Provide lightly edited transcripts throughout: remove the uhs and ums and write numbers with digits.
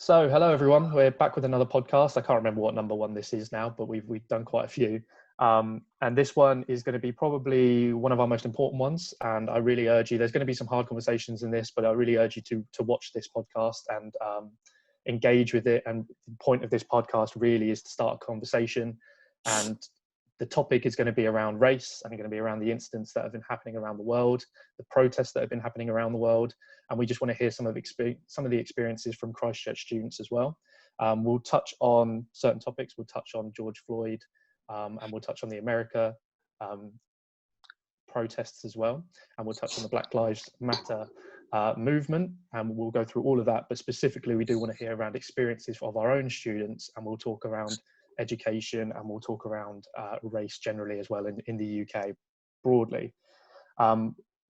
So, hello everyone. We're back with another podcast. I can't remember what number one this is now, but we've done quite a few. And this one is going to be probably one of our most important ones. And I really urge you. There's going to be some hard conversations in this, but I really urge you to watch this podcast and engage with it. And the point of this podcast really is to start a conversation. And the topic is going to be around race, and it's going to be around the incidents that have been happening around the world, the protests that have been happening around the world, and we just want to hear some of the experiences from Christ Church students as well. We'll touch on certain topics. We'll touch on George Floyd, and we'll touch on the America protests as well, and we'll touch on the Black Lives Matter movement, and we'll go through all of that. But specifically, we do want to hear around experiences of our own students, and we'll talk around education, and we'll talk around race generally as well in the UK broadly.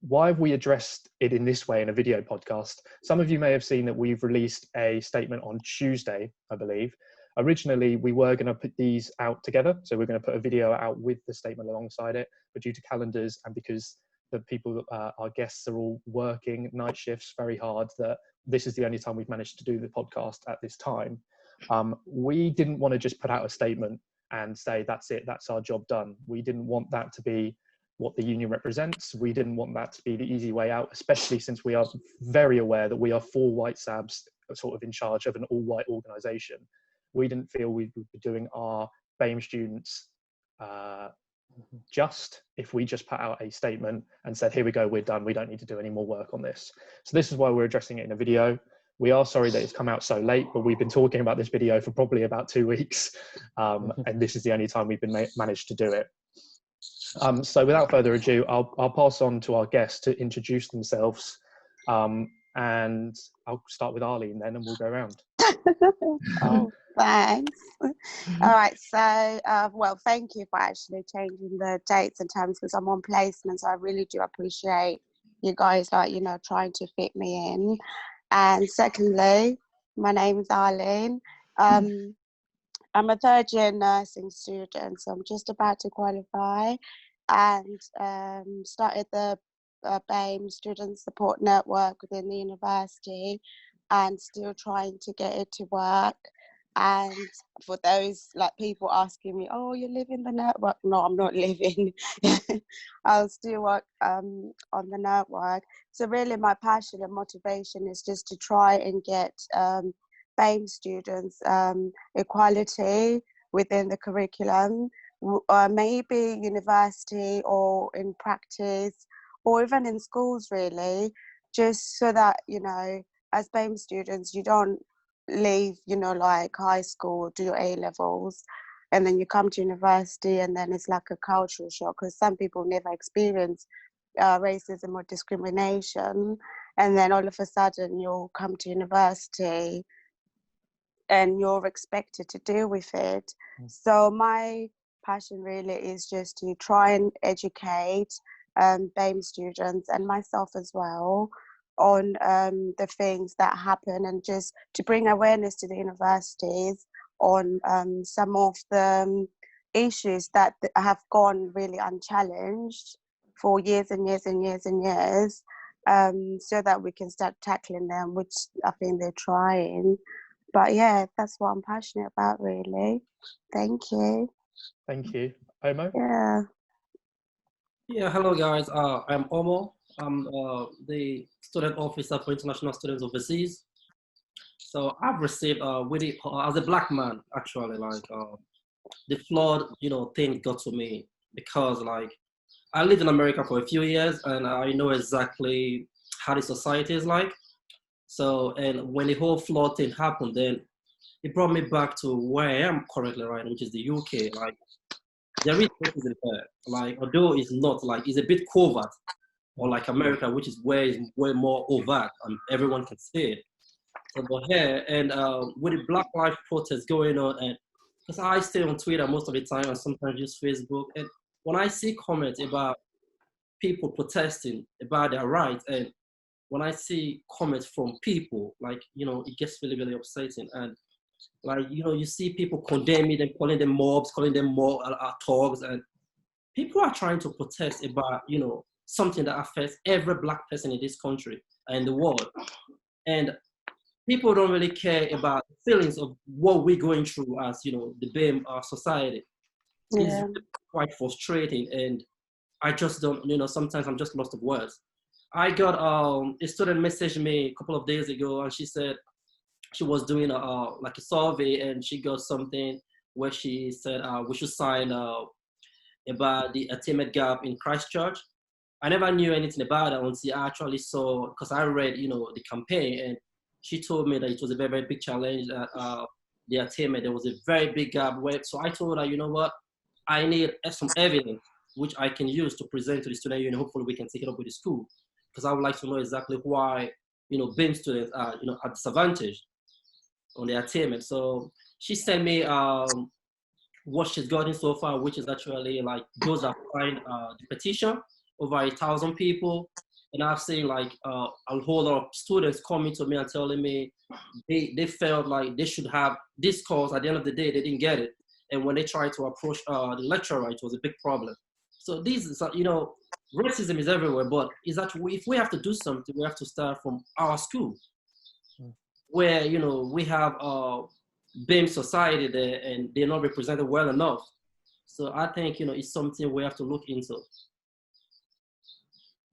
Why have we addressed it in this way in a video podcast? Some of you may have seen that we've released a statement on Tuesday, I believe. Originally, we were going to put these out together. So we're going to put a video out with the statement alongside it, but due to calendars and because the people, our guests are all working night shifts very hard, that this is the only time we've managed to do the podcast at this time. We didn't want to just put out a statement and say, that's it, that's our job done. We didn't want that to be what the union represents. We didn't want that to be the easy way out, especially since we are very aware that we are 4 white SABs sort of in charge of an all-white organisation. We didn't feel we would be doing our BAME students just if we just put out a statement and said, here we go, we're done, we don't need to do any more work on this. So this is why we're addressing it in a video. We are sorry that it's come out so late, but we've been talking about this video for probably about 2 weeks, and this is the only time we've been managed to do it. So without further ado, I'll pass on to our guests to introduce themselves, and I'll start with Arlene then, and we'll go around. Oh, thanks. All right, so well, thank you for actually changing the dates and times because I'm on placement, so I really do appreciate you guys, like, you know, trying to fit me in. And secondly, my name is Arlene. I'm a third-year nursing student, so I'm just about to qualify, and started the BAME Student Support Network within the university, and still trying to get it to work. And for those like people asking me, oh, you live in the network? No, I'm not living. I'll still work on the network. So really my passion and motivation is just to try and get BAME students equality within the curriculum, maybe university or in practice or even in schools really, just so that, you know, as BAME students, you don't leave, you know, like high school, do your A-levels, and then you come to university and then it's like a cultural shock because some people never experience racism or discrimination, and then all of a sudden you'll come to university and you're expected to deal with it. So my passion really is just to try and educate BAME students and myself as well on the things that happen, and just to bring awareness to the universities on some of the issues that have gone really unchallenged for years and years and years and years, so that we can start tackling them, which I think they're trying. But yeah, that's what I'm passionate about really. Thank you. Thank you. Omo? Yeah, hello guys. I'm Omo. I'm the student officer for international students overseas. So I've received as a black man, actually, like the flood, you know, thing got to me because like I lived in America for a few years and I know exactly how the society is like. So, and when the whole flood thing happened, then it brought me back to where I am currently, right, which is the UK. Like there is racism there, like although it's not like it's a bit covert, or like America, which is where it's way more overt and everyone can see it. So but here, and with the Black Lives protests going on, and because I stay on Twitter most of the time and sometimes use Facebook, and when I see comments about people protesting about their rights, and when I see comments from people, like, you know, it gets really, really upsetting. And like, you know, you see people condemning them, calling them mobs, calling them more thugs, and people are trying to protest about, you know, something that affects every black person in this country and the world. And people don't really care about the feelings of what we're going through as, you know, the BAME society. Yeah. It's quite frustrating, and I just don't, you know, sometimes I'm just lost of words. I got a student messaged me a couple of days ago, and she said she was doing like a survey, and she got something where she said we should sign about the attainment gap in Christ Church. I never knew anything about it until I actually saw, because I read, you know, the campaign, and she told me that it was a very, very big challenge that the attainment, there was a very big gap. So I told her, you know what, I need some evidence which I can use to present to the student union. Hopefully we can take it up with the school, because I would like to know exactly why, you know, BAME students are, you know, at disadvantage on their attainment. So she sent me what she's gotten so far, which is actually like those that signed the petition, over 1,000 people. And I've seen like a whole lot of students coming to me and telling me they felt like they should have this course. At the end of the day, they didn't get it. And when they tried to approach the lecturer, it was a big problem. So these, you know, racism is everywhere, but is that if we have to do something, we have to start from our school, where, you know, we have BAME society there and they're not represented well enough. So I think, you know, it's something we have to look into.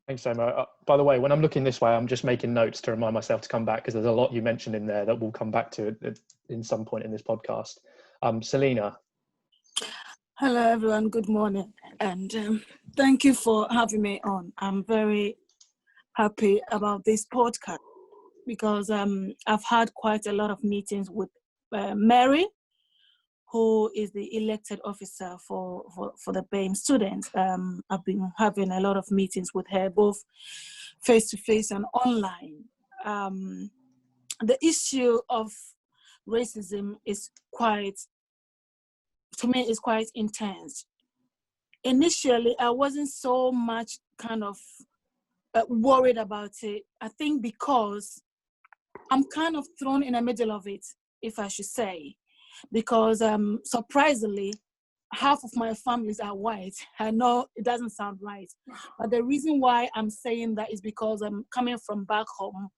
Thanks, Omo. By the way, when I'm looking this way, I'm just making notes to remind myself to come back, because there's a lot you mentioned in there that we'll come back to in some point in this podcast. Selina. Hello, everyone. Good morning. And thank you for having me on. I'm very happy about this podcast because I've had quite a lot of meetings with Mary, who is the elected officer for the BAME students. I've been having a lot of meetings with her, both face-to-face and online. The issue of racism is quite, to me, is quite intense. Initially, I wasn't so much kind of worried about it. I think because I'm kind of thrown in the middle of it, if I should say. Because surprisingly, half of my families are white. I know it doesn't sound right, but the reason why I'm saying that is because I'm coming from back home.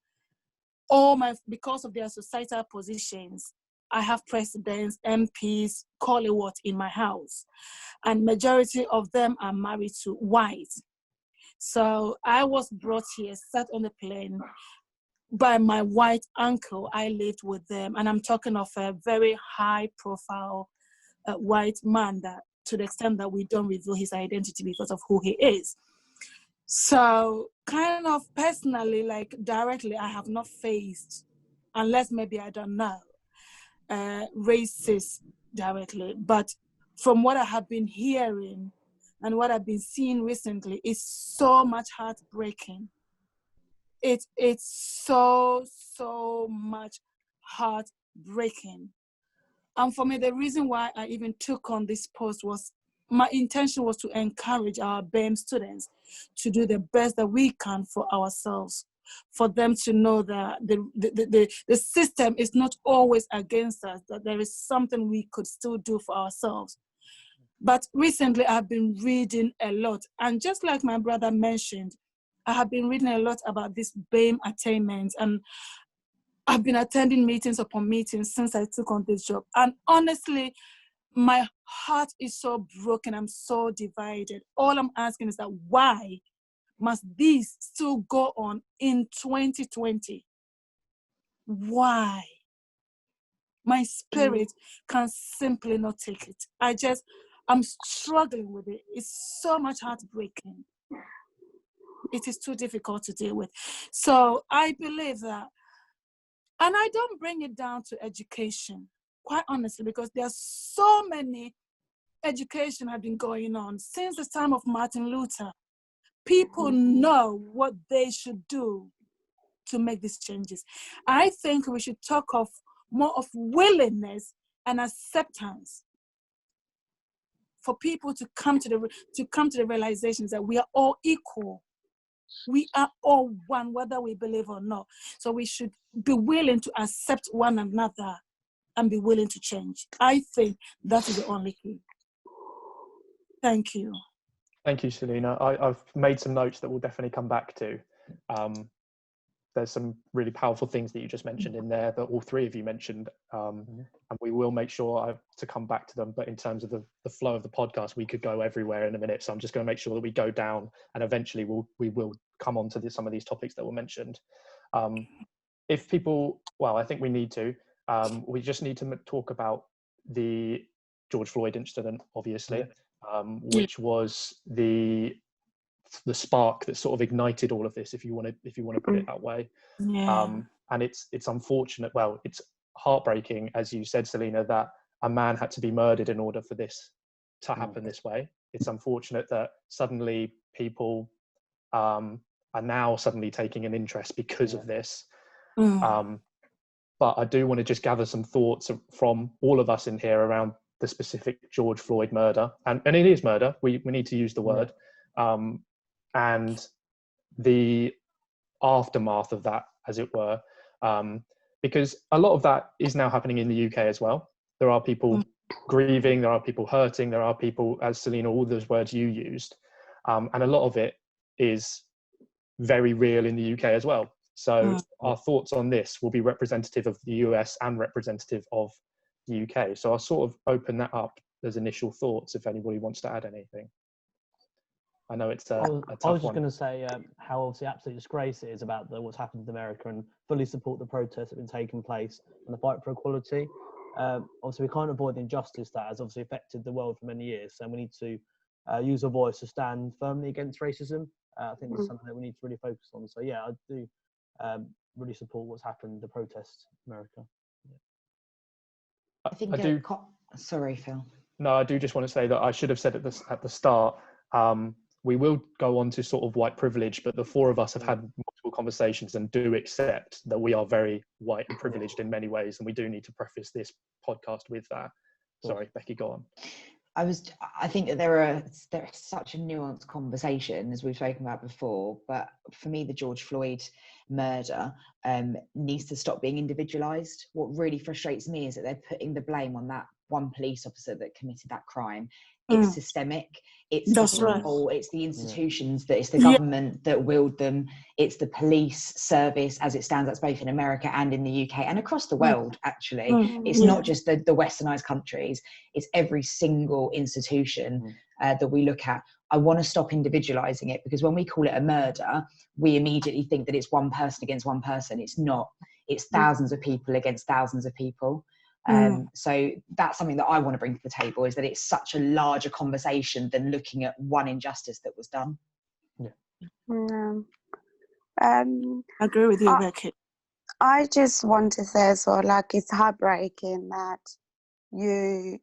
Because of their societal positions, I have presidents, MPs, call it what, in my house, and majority of them are married to white. So I was brought here, sat on the plane by my white uncle. I lived with them, and I'm talking of a very high profile white man, that to the extent that we don't reveal his identity because of who he is. So kind of personally, like directly, I have not faced, unless maybe I don't know, racist directly. But from what I have been hearing and what I've been seeing recently, is so much heartbreaking. It's so much heartbreaking. And for me, the reason why I even took on this post was, my intention was to encourage our BAME students to do the best that we can for ourselves, for them to know that the system is not always against us, that there is something we could still do for ourselves. But recently I've been reading a lot, and just like my brother mentioned, I have been reading a lot about this BAME attainment, and I've been attending meetings upon meetings since I took on this job. And honestly, my heart is so broken. I'm so divided. All I'm asking is that why must this still go on in 2020? Why? My spirit can simply not take it. I'm struggling with it. It's so much heartbreaking. It is too difficult to deal with. So I believe that, and I don't bring it down to education, quite honestly, because there are so many education have been going on since the time of Martin Luther. People know what they should do to make these changes. I think we should talk of more of willingness and acceptance for people to come to the realizations that we are all equal. We are all one, whether we believe or not. So we should be willing to accept one another and be willing to change. I think that is the only key. Thank you. Thank you, Selina. I've made some notes that we'll definitely come back to. there's some really powerful things that you just mentioned in there that all three of you mentioned, and we will make sure to come back to them. But in terms of the flow of the podcast, we could go everywhere in a minute, so I'm just going to make sure that we go down, and eventually we will come on to some of these topics that were mentioned. If people, well, I think we need to, we just need to talk about the George Floyd incident, obviously, which was the spark that sort of ignited all of this, if you want to put it that way. And it's unfortunate, well, it's heartbreaking, as you said, Selina, that a man had to be murdered in order for this to happen this way. It's unfortunate that suddenly people are now suddenly taking an interest because of this. But I do want to just gather some thoughts from all of us in here around the specific George Floyd murder, and it is murder, we need to use the word, and the aftermath of that, as it were, because a lot of that is now happening in the UK as well. There are people grieving, there are people hurting, there are people, as Selina, all those words you used, and a lot of it is very real in the UK as well. So our thoughts on this will be representative of the US and representative of the UK. So I'll sort of open that up as initial thoughts if anybody wants to add anything. I know it's a tough I was just one. going to say how obviously absolute disgrace it is about what's happened in America, and fully support the protests that have been taking place and the fight for equality. Obviously, we can't avoid the injustice that has obviously affected the world for many years, so we need to use our voice to stand firmly against racism. I think that's something that we need to really focus on. So yeah, I do really support what's happened, the protests in America. I think sorry, Phil. No, I do just want to say that I should have said at the start, we will go on to sort of white privilege, but the four of us have had multiple conversations and do accept that we are very white and privileged in many ways, and we do need to preface this podcast with that. Sorry, Becky, go on. I think that there are such a nuanced conversation, as we've spoken about before, but for me, the George Floyd murder needs to stop being individualized. What really frustrates me is that they're putting the blame on that one police officer that committed that crime. It's systemic. It's it's the institutions, that it's the government that wield them. It's the police service as it stands. That's both in America and in the UK and across the world, actually. It's not just the westernized countries. It's every single institution that we look at. I want to stop individualizing it, because when we call it a murder, we immediately think that it's one person against one person. It's not. It's thousands of people against thousands of people. So that's something that I want to bring to the table, is that it's such a larger conversation than looking at one injustice that was done. I agree with you, Becky. I just want to say as well, like, it's heartbreaking that you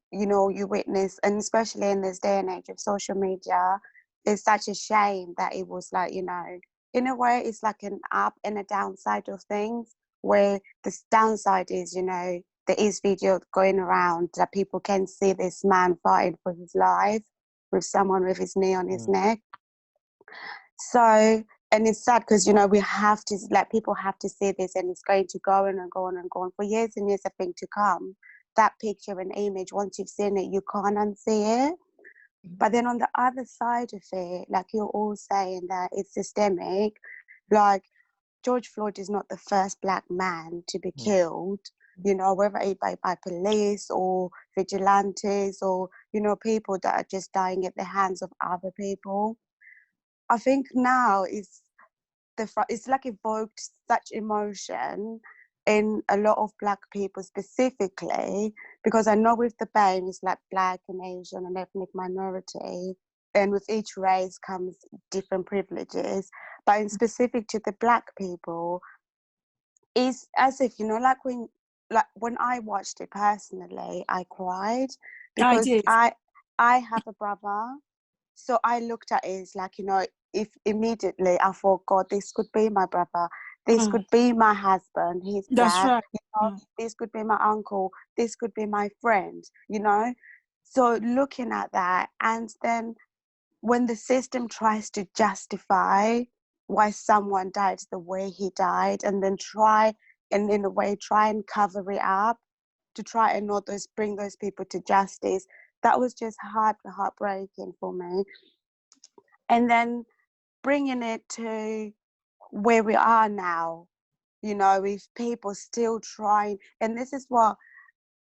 witness, and especially in this day and age of social media, it's such a shame that it was like, in a way, it's like an up and a downside of things, where the downside is, there is video going around that people can see this man fighting for his life with someone with his knee on his neck. So, and it's sad because, we have to, like, people have to see this, and it's going to go on and go on and go on for years and years, I think, to come. That picture and image, once you've seen it, you can't unsee it. But then on the other side of it, like you're all saying, that it's systemic. Like, George Floyd is not the first Black man to be killed, whether it be by police or vigilantes or, people that are just dying at the hands of other people. I think now it's like evoked such emotion in a lot of Black people specifically, because I know with the BAME, it's like Black and Asian and ethnic minority, and with each race comes different privileges. But in specific to the Black people, it's as if, when I watched it personally, I cried, because I have a brother. So I looked at it as like, if immediately I thought, God, this could be my brother. This could be my husband. He's Black. Right. This could be my uncle. This could be my friend, So looking at that, and then when the system tries to justify why someone died the way he died, and then try and cover it up to try and not bring those people to justice, that was just heartbreaking for me. And then bringing it to where we are now, you know, with people still trying, and this is what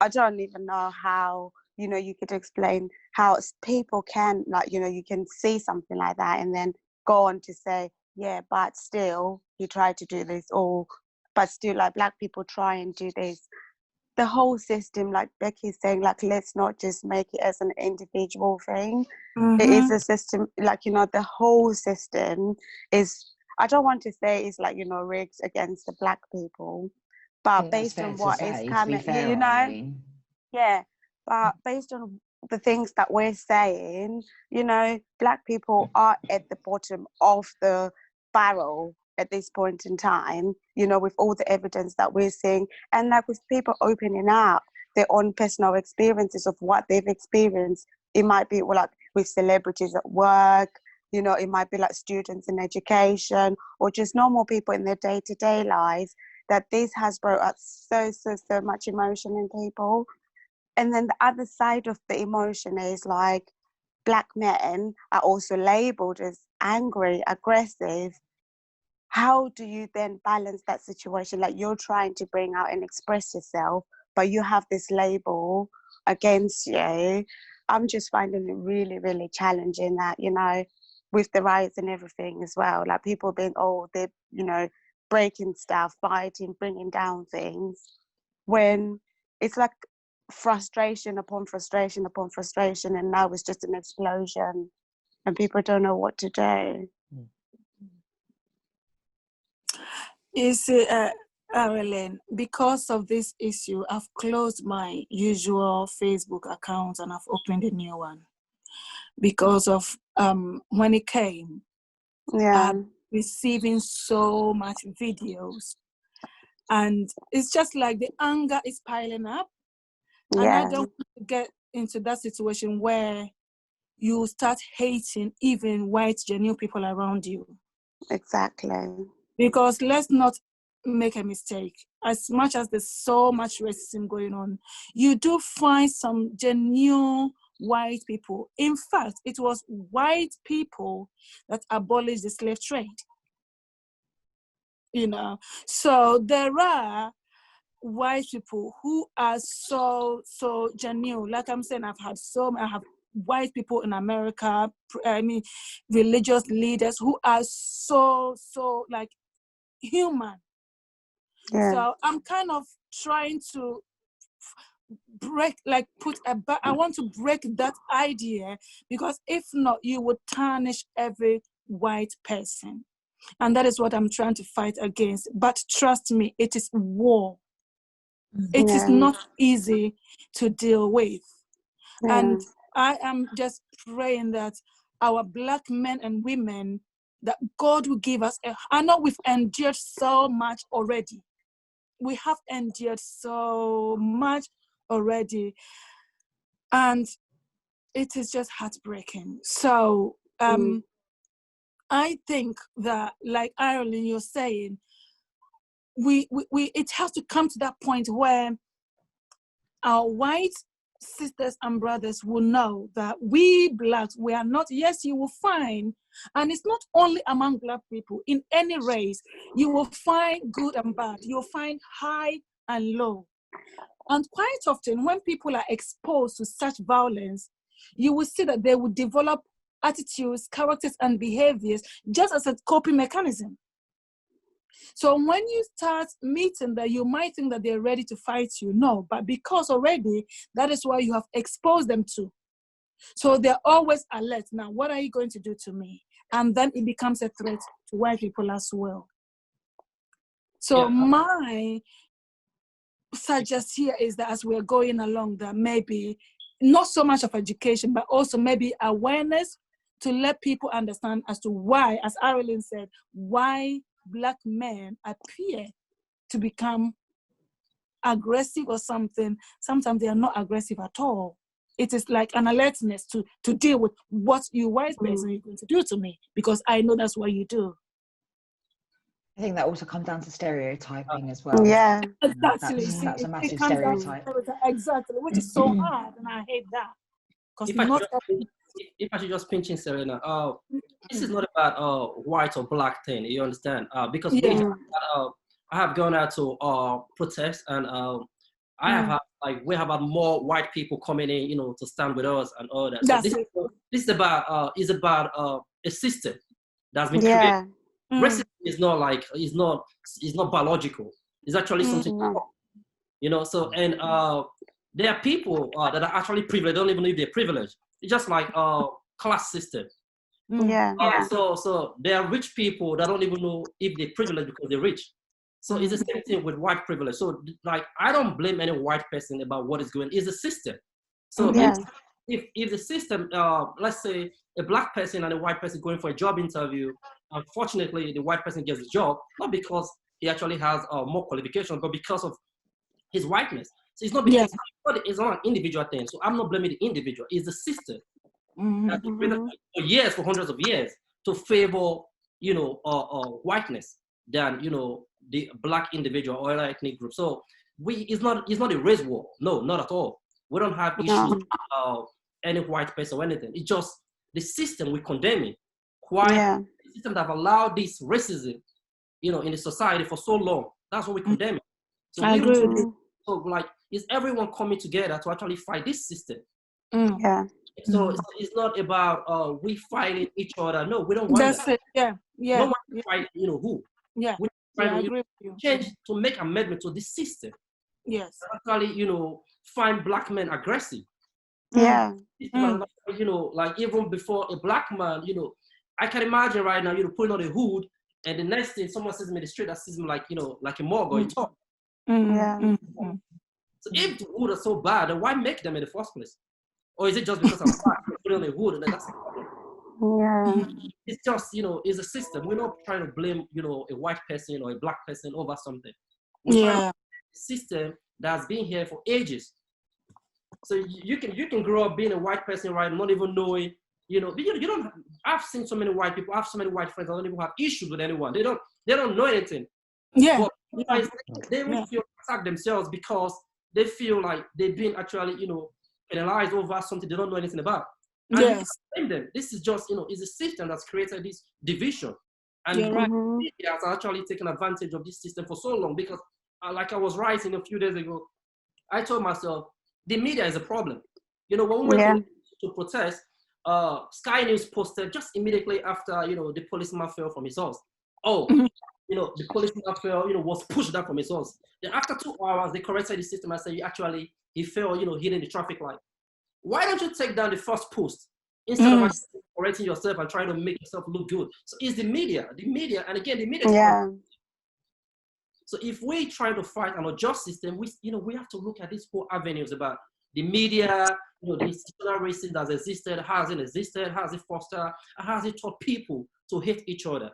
I don't even know how, you know, you could explain how people can, like, you know, you can see something like that and then go on to say, yeah, but still you try to do this, or but still, like, Black people try and do this. The whole system, like Becky's saying, like, let's not just make it as an individual thing. It is a system, like, you know, the whole system is, I don't want to say it's like, you know, rigged against the Black people, but based on what is coming, you know, yeah, but based on the things that we're saying, you know, Black people are at the bottom of the barrel at this point in time, you know, with all the evidence that we're seeing, and like with people opening up their own personal experiences of what they've experienced. It might be like with celebrities at work, you know, it might be like students in education, or just normal people in their day-to-day lives, that this has brought up so much emotion in people. And then the other side of the emotion is like Black men are also labeled as angry, aggressive. How do you then balance that situation? Like, you're trying to bring out and express yourself, but you have this label against you. I'm just finding it really, really challenging that, you know, with the riots and everything as well, like people being, oh, they're, you know, breaking stuff, fighting, bringing down things, when it's like frustration upon frustration upon frustration, and now it's just an explosion and people don't know what to do. You see, Arlene, because of this issue, I've closed my usual Facebook account and I've opened a new one. Because of when it came, I'm receiving so much videos, and it's just like the anger is piling up. And I don't want to get into that situation where you start hating even white, genuine people around you. Exactly. Because let's not make a mistake. As much as there's so much racism going on, you do find some genuine white people. In fact, it was white people that abolished the slave trade. You know, so there are white people who are so genuine. Like I'm saying, I have white people in America, I mean, religious leaders who are so like human. So I'm kind of trying to I want to break that idea, because if not, you would tarnish every white person. And that is what I'm trying to fight against. But trust me, it is war. It is not easy to deal with. And I am just praying that our Black men and women, that God will give us I know we've endured so much already. We have endured so much already, and it is just heartbreaking. So I think that, like Arlene, you're saying, we it has to come to that point where our white sisters and brothers will know that we Blacks, we are not, yes, you will find, and it's not only among Black people, in any race, you will find good and bad, you'll find high and low. And quite often, when people are exposed to such violence, you will see that they will develop attitudes, characters, and behaviors just as a coping mechanism. So when you start meeting that, you might think that they're ready to fight you. No, but because already that is what you have exposed them to. So they're always alert. Now, what are you going to do to me? And then it becomes a threat to white people as well. So my suggestion here is that as we're going along, that maybe not so much of education, but also maybe awareness to let people understand as to why, as Arlene said, why Black men appear to become aggressive or something. Sometimes they are not aggressive at all. It is like an alertness to deal with what you white person are going to do to me, because I know that's what you do. I think that also comes down to stereotyping as well. Yeah, exactly. That's a massive It comes down to stereotype. exactly, which is so hard, and I hate that. If I should just pinch in Selina, this is not about white or Black thing. You understand? Because we have I have gone out to protest, and I have had, like, we have had more white people coming in, you know, to stand with us and all that. So this is about a system that's been created. Racism is not like is not biological. It's actually something, you know. So, and there are people that are actually privileged, don't even know if they're privileged. It's just like class system. So there are rich people that don't even know if they're privileged because they're rich. So it's the same thing with white privilege. So, like, I don't blame any white person about what is going on. It's the system. So if the system, let's say a black person and a white person going for a job interview, unfortunately the white person gets the job, not because he actually has more qualifications, but because of his whiteness. So it's not because it's not an individual thing. So I'm not blaming the individual. It's the system that's been created for years, for hundreds of years, to favor, you know, whiteness than, you know, the black individual or other ethnic group. So it's not a race war. No, not at all. We don't have issues with any white person or anything. It's just the system we condemn it. Why the system that have allowed this racism, you know, in the society for so long. That's what we condemn it. So I agree with you. So, like, is everyone coming together to actually fight this system? So it's not about we fighting each other. No, we don't want that. No one fight, you know, who. We try to change, to make amendment to this system. Actually, you know, find black men aggressive. You know, like, even before a black man, you know, I can imagine right now, you know, putting on a hood, and the next thing someone sees me in the street that sees me like, you know, like a mug or a top. So if the hood are so bad, then why make them in the first place? Or is it just because I'm black, putting on a hood, and then that's the problem? It's just, you know, it's a system. We're not trying to blame, you know, a white person or a black person over something. We're trying to blame a system that's been here for ages. So you can grow up being a white person, right, not even knowing, you know, you don't. I've seen so many white people. I have so many white friends that don't even have issues with anyone. They don't know anything. But they will feel attacked themselves because they feel like they've been actually, you know, penalized over something they don't know anything about. And you can't blame them. This is just, you know, it's a system that's created this division. And media has actually taken advantage of this system for so long because, like I was writing a few days ago, I told myself, the media is a problem. You know, when we went to protest, Sky News posted just immediately after, you know, the policeman fell from his horse. You know, the policeman fell, you know, was pushed down from his horse. Then after 2 hours, they corrected the system and said, he fell, you know, hitting the traffic light. Why don't you take down the first post instead of actually correcting yourself and trying to make yourself look good? So it's the media, and again, the media. So if we try to fight an unjust system, we have to look at these 4 avenues about the media, you know, the institutional racism that's existed, how has it existed, how has it fostered, and how has it taught people to hate each other?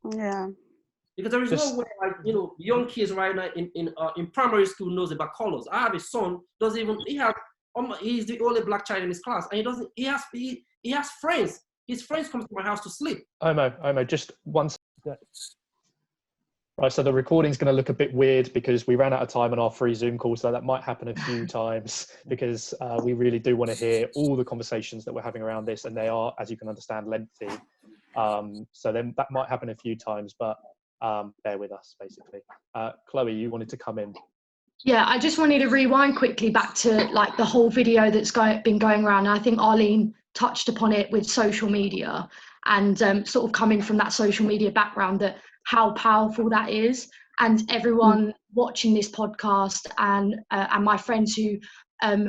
Because there is no way, like, you know, young kids right now in primary school knows about colors. I have a son, he's the only black child in his class, and he has friends. His friends come to my house to sleep. Omo, just one second. Right, so the recording's going to look a bit weird because we ran out of time on our free Zoom call, so that might happen a few times because we really do want to hear all the conversations that we're having around this, and they are, as you can understand, lengthy. So then that might happen a few times, but bear with us, basically. Chloe, you wanted to come in. Yeah, I just wanted to rewind quickly back to, like, the whole video that's been going around. And I think Arlene touched upon it with social media and sort of coming from that social media background, that how powerful that is. And everyone watching this podcast and my friends who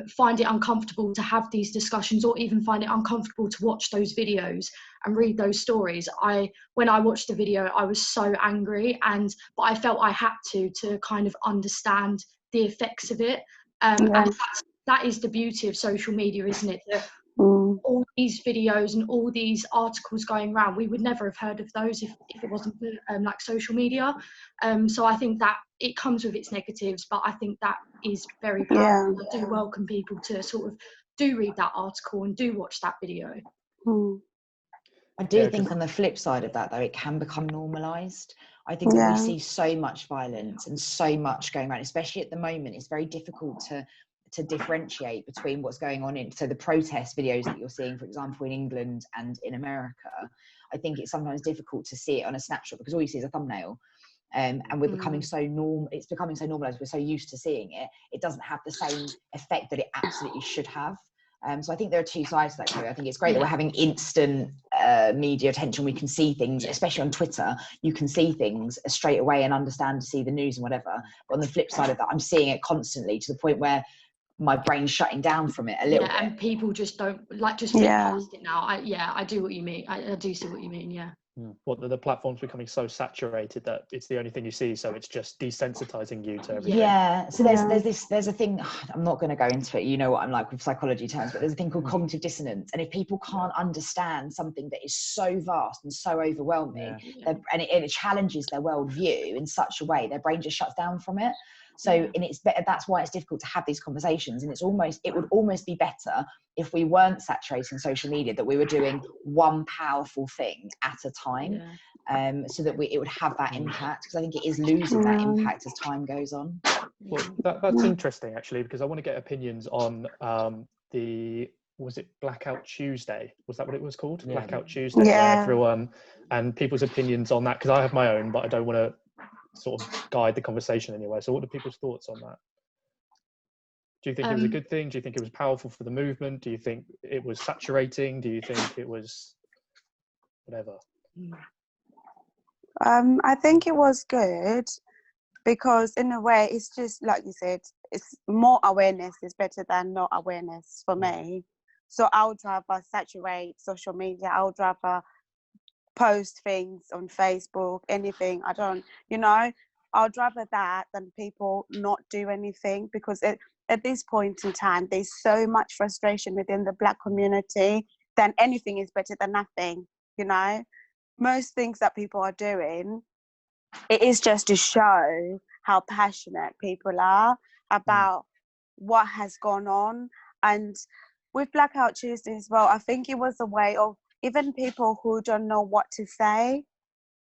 find it uncomfortable to have these discussions, or even find it uncomfortable to watch those videos and read those stories. When I watched the video, I was so angry, but I felt I had to kind of understand the effects of it. And that is the beauty of social media, isn't it? That all these videos and all these articles going around, we would never have heard of those if it wasn't for like social media. So I think that it comes with its negatives, but I think that is very powerful. I do welcome people to sort of do read that article and do watch that video. I do think on the flip side of that, though, it can become normalised. I think that we see so much violence and so much going around, especially at the moment. It's very difficult to differentiate between what's going on so the protest videos that you're seeing, for example, in England and in America. I think it's sometimes difficult to see it on a snapshot because all you see is a thumbnail. and we're becoming so it's becoming so normalized, we're so used to seeing it, it doesn't have the same effect that it absolutely should have. So I think there are two sides to that story. I think it's great that we're having instant media attention. We can see things, especially on Twitter, you can see things straight away and understand to see the news and whatever. But on the flip side of that, I'm seeing it constantly to the point where my brain's shutting down from it a little bit. And people just don't just flip past it now. I do what you mean. I do see what you mean. What the platform's becoming so saturated that it's the only thing you see, so it's just desensitizing you to everything. So there's a thing, I'm not going to go into it, you know what I'm like with psychology terms, but there's a thing called cognitive dissonance, and if people can't understand something that is so vast and so overwhelming, and it challenges their worldview in such a way, their brain just shuts down from it. So, and it's better, that's why it's difficult to have these conversations. And it would almost be better if we weren't saturating social media, that we were doing one powerful thing at a time, so that it would have that impact, because I think it is losing that impact as time goes on. Well, that's interesting, actually, because I want to get opinions on was it Blackout Tuesday? Was that what it was called? Blackout Tuesday, where everyone, and people's opinions on that, because I have my own, but I don't want to sort of guide the conversation anyway. So what are people's thoughts on that? Do you think it was a good thing? Do you think it was powerful for the movement? Do you think it was saturating? Do you think it was whatever? I think it was good, because in a way it's just like you said, it's more awareness is better than no awareness for me. So I would rather saturate social media. I would rather post things on Facebook, anything. I would rather that than people not do anything, because at this point in time, there's so much frustration within the Black community. Then anything is better than nothing, Most things that people are doing, it is just to show how passionate people are about what has gone on. And with Blackout Tuesday as well, I think it was a way of even people who don't know what to say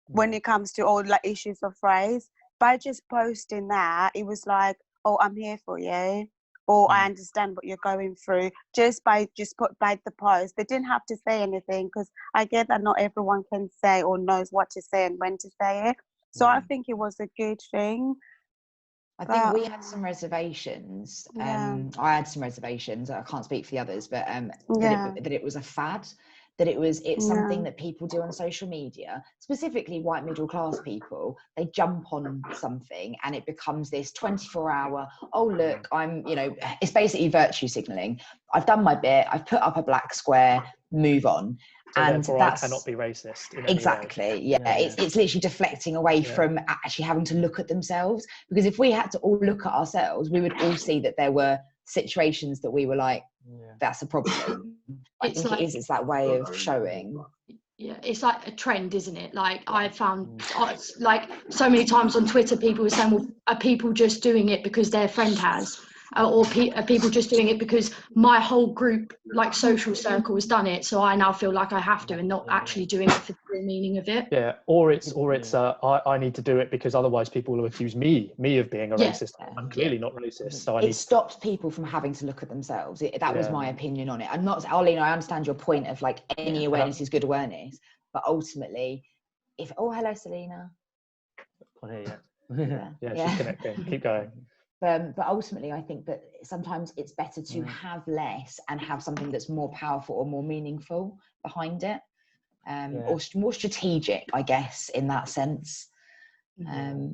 when it comes to all like issues of race, by just posting that, it was like, oh, I'm here for you, or I understand what you're going through, just by the post. They didn't have to say anything, because I get that not everyone can say or knows what to say and when to say it. So I think it was a good thing. I think we had some reservations. I had some reservations. I can't speak for the others, but that it was a fad, that it's something that people do on social media, specifically white middle class people. They jump on something and it becomes this 24-hour, oh look, it's basically virtue signaling. I've done my bit, I've put up a black square, move on. So and that's, I cannot be racist. Exactly. It's literally deflecting away from actually having to look at themselves, because if we had to all look at ourselves, we would all see that there were situations that we were like, that's a problem. It's that way of showing. It's like a trend, isn't it? Like I found like so many times on Twitter, people were saying, well, are people just doing it because their friend has? Or are people just doing it because my whole group, like social circle, has done it, so I now feel like I have to, and not actually doing it for the real meaning of it. Or it's I need to do it because otherwise people will accuse me of being a racist. I'm clearly not racist, so it stops people from having to look at themselves. That was my opinion on it. I'm not, Arlene, I understand your point of like any awareness is good awareness, but ultimately, hello Selina. Can't hear yet. She's connecting. Keep going. But ultimately, I think that sometimes it's better to have less and have something that's more powerful or more meaningful behind it, or more strategic, I guess, in that sense.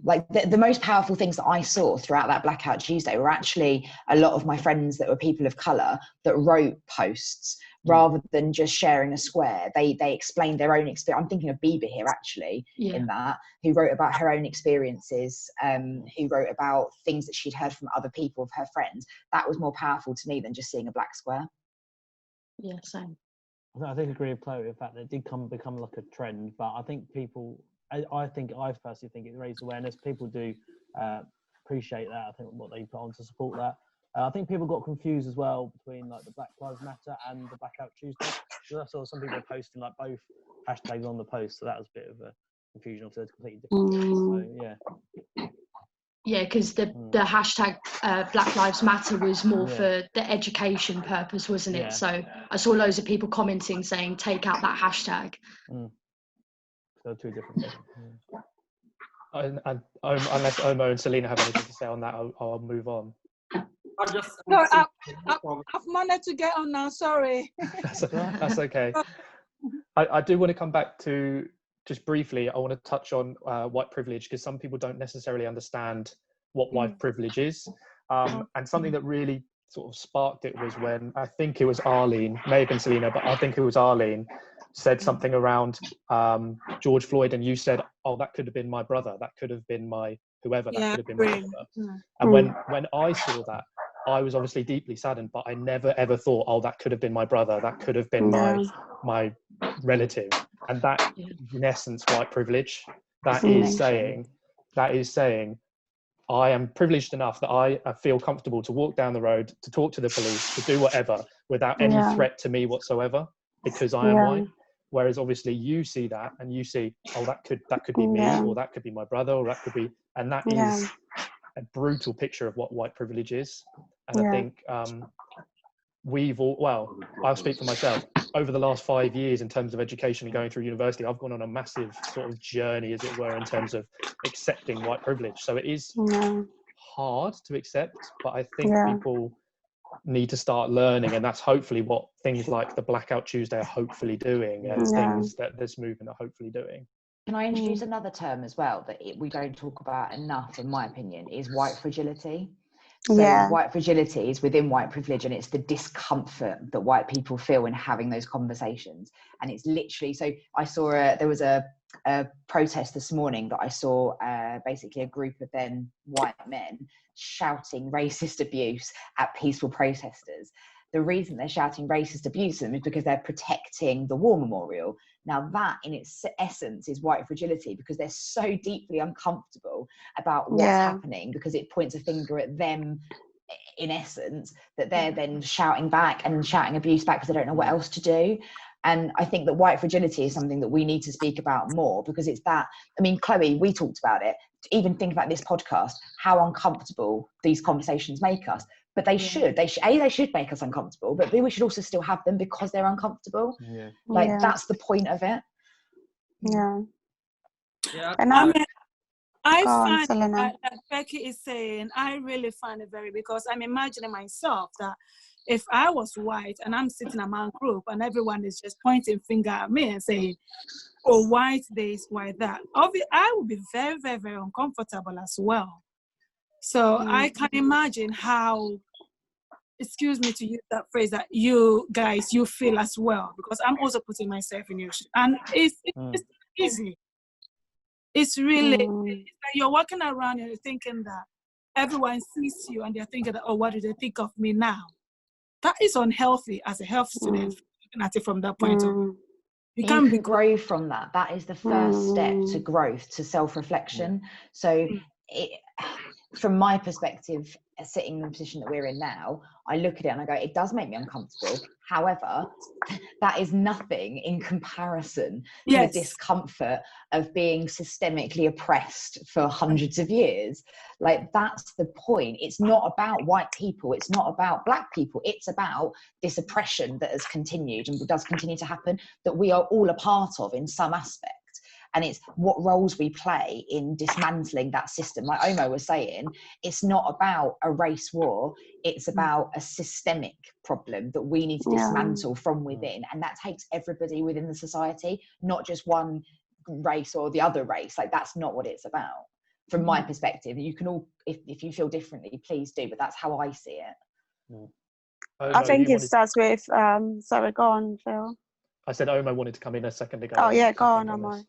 Like the most powerful things that I saw throughout that Blackout Tuesday were actually a lot of my friends that were people of colour that wrote posts rather than just sharing a square. They explained their own experience. I'm thinking of Bieber here actually in that, who wrote about her own experiences, who wrote about things that she'd heard from other people, of her friends. That was more powerful to me than just seeing a black square. Yeah, same. I think I agree with Chloe with the fact that it did become like a trend, but I think people, I personally think it raised awareness. People do appreciate that. I think what they put on to support that. I think people got confused as well between like the Black Lives Matter and the Blackout Tuesday. So I saw some people posting like both hashtags on the post, so that was a bit of a confusion. So it's completely different. So, yeah, because the hashtag Black Lives Matter was more for the education purpose, wasn't it? So I saw loads of people commenting saying take out that hashtag. So two different things. Unless Omo and Selina have anything to say on that, I'll move on. No, I've managed to get on now. Sorry. That's okay. I do want to come back to, just briefly, I want to touch on white privilege, because some people don't necessarily understand what white privilege is. And something that really sort of sparked it was when, I think it was Arlene, may have been Selina, but I think it was Arlene, said something around George Floyd, and you said, oh, that could have been my brother, that could have been my whoever, that could have been my brother. And when I saw that, I was obviously deeply saddened, but I never ever thought, oh, that could have been my brother, that could have been my relative. And that, in essence, white privilege, that is saying, I am privileged enough that I feel comfortable to walk down the road, to talk to the police, to do whatever without any threat to me whatsoever, because I am white. Whereas obviously you see that and you see, oh, that could be me, or that could be my brother, or that could be, and that is a brutal picture of what white privilege is. And I think we've all, well, I'll speak for myself, over the last 5 years in terms of education and going through university, I've gone on a massive sort of journey, as it were, in terms of accepting white privilege. So it is hard to accept, but I think people need to start learning, and that's hopefully what things like the Blackout Tuesday are hopefully doing, and things that this movement are hopefully doing. Can I introduce another term as well that we don't talk about enough, in my opinion, is white fragility. So white fragility is within white privilege, and it's the discomfort that white people feel in having those conversations. And it's literally, so I saw there was a protest this morning that I saw basically a group of then white men shouting racist abuse at peaceful protesters. The reason they're shouting racist abuse at them is because they're protecting the war memorial. Now that in its essence is white fragility, because they're so deeply uncomfortable about what's happening, because it points a finger at them in essence, that they're then shouting back and shouting abuse back because they don't know what else to do. And I think that white fragility is something that we need to speak about more, because it's that, I mean, Chloe, we talked about it, even think about this podcast, how uncomfortable these conversations make us. But they should make us uncomfortable, but B, we should also still have them because they're uncomfortable. That's the point of it. And I find that Becky is saying, I really find it very, because I'm imagining myself that if I was white and I'm sitting among a group and everyone is just pointing finger at me and saying, oh, white this, white that, I would be very, very, very uncomfortable as well. So I can imagine how, excuse me to use that phrase, that you guys, you feel as well, because I'm also putting myself in your shoes. And it's easy. It's really, it's like you're walking around and you're thinking that everyone sees you and they're thinking that, oh, what do they think of me now? That is unhealthy as a health student, looking at it from that point of view. You can grow from that. That is the first step to growth, to self-reflection. So from my perspective, sitting in the position that we're in now, I look at it and I go, it does make me uncomfortable. However, that is nothing in comparison to the discomfort of being systemically oppressed for hundreds of years. Like, that's the point. It's not about white people. It's not about black people. It's about this oppression that has continued and does continue to happen, that we are all a part of in some aspect. And it's what roles we play in dismantling that system. Like Omo was saying, it's not about a race war. It's about a systemic problem that we need to dismantle from within. And that takes everybody within the society, not just one race or the other race. Like, that's not what it's about. From my perspective, you can all, if you feel differently, please do. But that's how I see it. I think it starts with, sorry, go on, Phil. I said Omo wanted to come in a second ago. Oh, yeah, go on, Omo.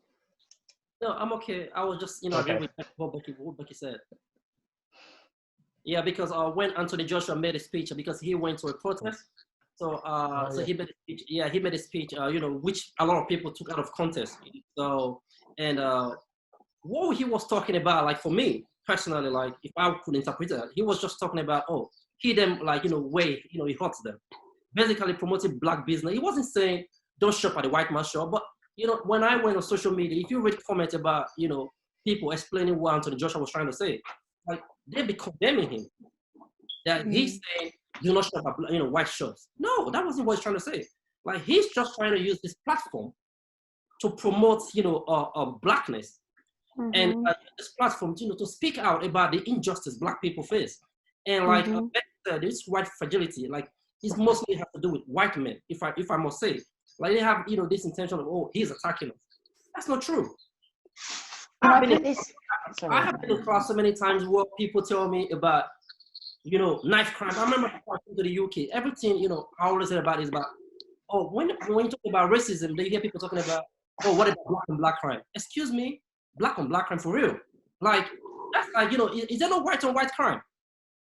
No, I'm okay. I was just, agree with what Becky said. Yeah, because when Anthony Joshua made a speech, because he went to a protest, so he made a speech. Yeah, he made a speech. Which a lot of people took out of context. So, and what he was talking about, like for me personally, like if I could interpret it, he was just talking about he them like he hurts them, basically promoting black business. He wasn't saying don't shop at the white man's shop, but when I went on social media, if you read comments about, people explaining what Anthony Joshua was trying to say, like, they'd be condemning him. That he's saying, do not shop at, white shirts. No, that wasn't what he's trying to say. Like, he's just trying to use this platform to promote, blackness. and this platform, to speak out about the injustice Black people face. And like this white fragility, like it's mostly have to do with white men, if I must say. Like they have, this intention of, oh, he's attacking us. That's not true. I have been in class so many times where people tell me about, knife crime. I remember talking to the UK, everything, I always say about is about, oh, when you talk about racism, you hear people talking about, oh, what about black on black crime? Excuse me, black on black crime for real? Like, that's like, is there no white on white crime?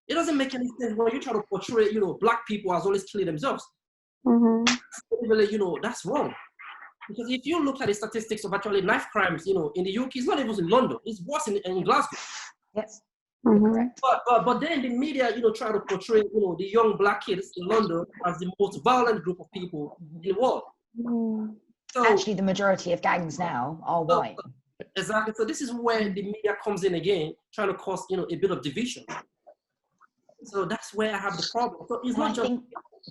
It doesn't make any sense when you try to portray, black people as always killing themselves. Really, that's wrong. Because if you look at the statistics of actually knife crimes, in the UK, it's not even in London. It's worse in Glasgow. Yes. But then the media, try to portray, the young Black kids in London as the most violent group of people in the world. So, actually, the majority of gangs now are white. Exactly. So this is where the media comes in again, trying to cause, a bit of division. So that's where I have the problem. So it's not just.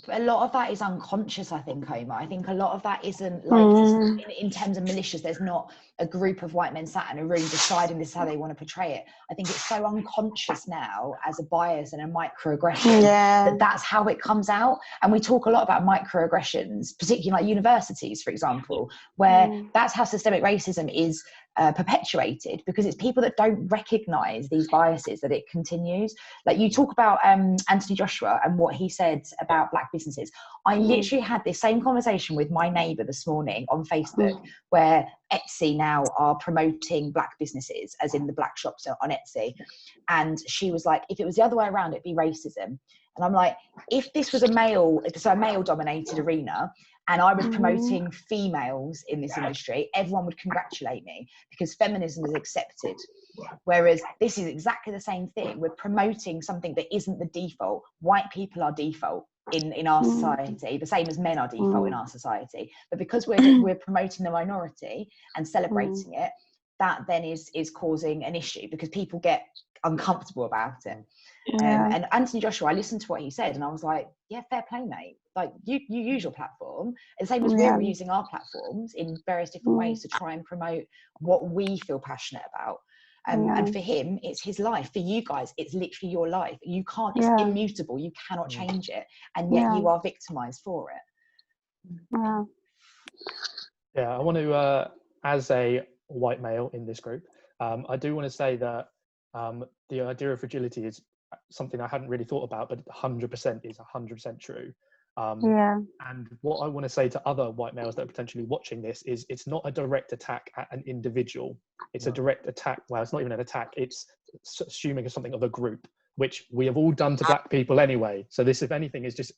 A lot of that is unconscious, I think, Omar. I think a lot of that isn't like, in terms of malicious, there's not a group of white men sat in a room deciding this is how they want to portray it. I think it's so unconscious now as a bias and a microaggression that that's how it comes out. And we talk a lot about microaggressions, particularly like universities, for example, where that's how systemic racism is perpetuated, because it's people that don't recognize these biases that it continues. Like you talk about Anthony Joshua and what he said about Black businesses. I literally had this same conversation with my neighbor this morning on Facebook, where Etsy now are promoting Black businesses, as in the Black shops on Etsy. And she was like, if it was the other way around, it'd be racism. And I'm like, if this was a male dominated arena, and I was promoting females in this industry, everyone would congratulate me because feminism is accepted. Whereas this is exactly the same thing. We're promoting something that isn't the default. White people are default in our society, the same as men are default in our society. But because we're promoting the minority and celebrating it, that then is causing an issue because people get uncomfortable about it. And Anthony Joshua, I listened to what he said and I was like, yeah, fair play, mate. Like you use your platform, the same as we're using our platforms in various different ways to try and promote what we feel passionate about. And for him, it's his life. For you guys, it's literally your life. You can't, it's immutable. You cannot change it. And yet you are victimized for it. Yeah, I want to, as a white male in this group, I do want to say that the idea of fragility is something I hadn't really thought about, but 100% is 100% true. And what I want to say to other white males that are potentially watching this is it's not a direct attack at an individual. It's a direct attack. Well, it's not even an attack. It's assuming something of a group, which we have all done to Black people anyway. So this, if anything, is just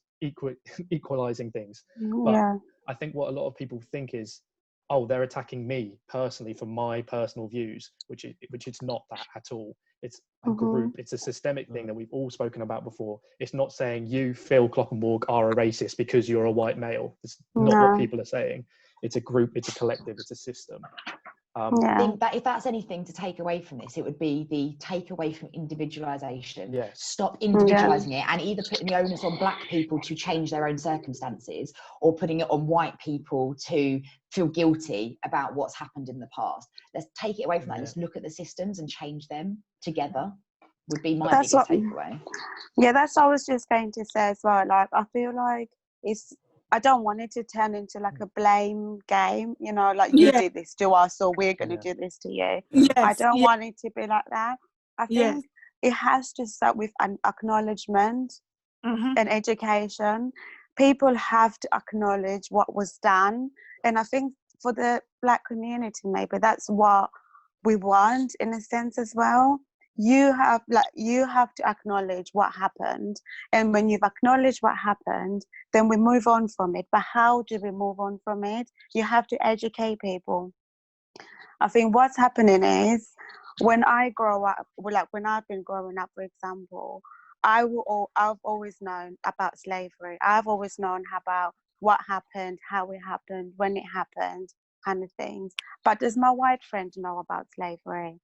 equalizing things. But I think what a lot of people think is, oh, they're attacking me personally for my personal views, which is not that at all. It's a group. It's a systemic thing that we've all spoken about before. It's not saying you, Phil Clockenborg, are a racist because you're a white male. It's not what people are saying. It's a group. It's a collective. It's a system. I think that if that's anything to take away from this, it would be the take away from individualization. Stop individualizing it and either putting the onus on Black people to change their own circumstances or putting it on white people to feel guilty about what's happened in the past. Let's take it away from that. Let's look at the systems and change them together would be my biggest takeaway. Yeah, that's what I was just going to say as well. Like, I feel like I don't want it to turn into like a blame game, like you did this to us or we're going to do this to you. I don't want it to be like that. I think it has to start with an acknowledgement and education. People have to acknowledge what was done. And I think for the Black community, maybe that's what we want in a sense as well. You have to acknowledge what happened, and when you've acknowledged what happened, then we move on from it. But how do we move on from it? You have to educate people. I think what's happening is when I grow up, like when I've been growing up, for example, I've always known about slavery. I've always known about what happened, how it happened, when it happened, kind of things. But does my white friend know about slavery?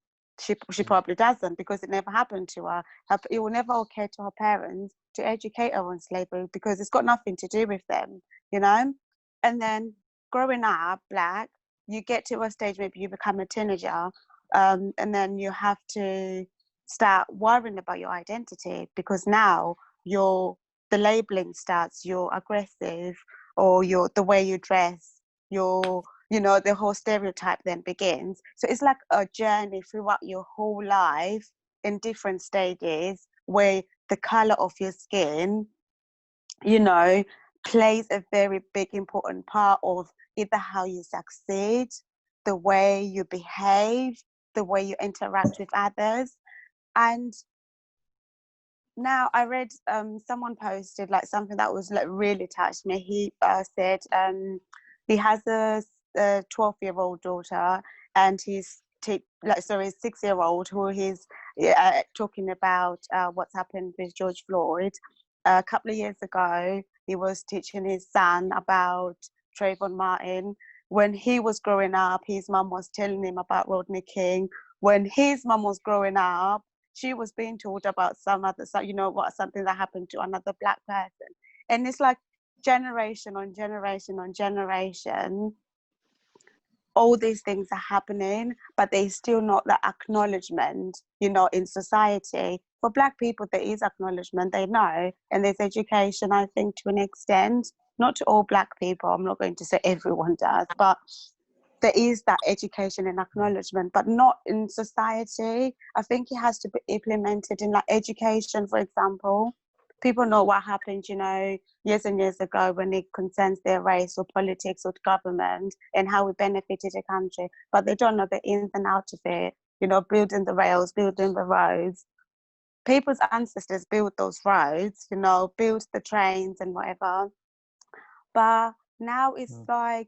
She probably doesn't, because it never happened to her. It will never occur to her parents to educate her on slavery because it's got nothing to do with them, And then growing up Black, you get to a stage, maybe you become a teenager and then you have to start worrying about your identity, because now the labeling starts. You're aggressive, or the way you dress, the whole stereotype then begins. So it's like a journey throughout your whole life in different stages, where the color of your skin, plays a very big important part of either how you succeed, the way you behave, the way you interact with others. And now I read someone posted like something that was like really touched me. He said he has a 12-year-old daughter, and his 6-year-old, who he's talking about what's happened with George Floyd. A couple of years ago, he was teaching his son about Trayvon Martin. When he was growing up, his mum was telling him about Rodney King. When his mum was growing up, she was being told about something that happened to another Black person. And it's like generation on generation on generation, all these things are happening, but there's still not the acknowledgement, in society. For Black people, there is acknowledgement, they know, and there's education, I think, to an extent. Not to all Black people, I'm not going to say everyone does, but there is that education and acknowledgement, but not in society. I think it has to be implemented in like education, for example. People know what happened, years and years ago when it concerns their race or politics or government and how it benefited the country, but they don't know the ins and outs of it, building the rails, building the roads. People's ancestors built those roads, built the trains and whatever. But now it's like,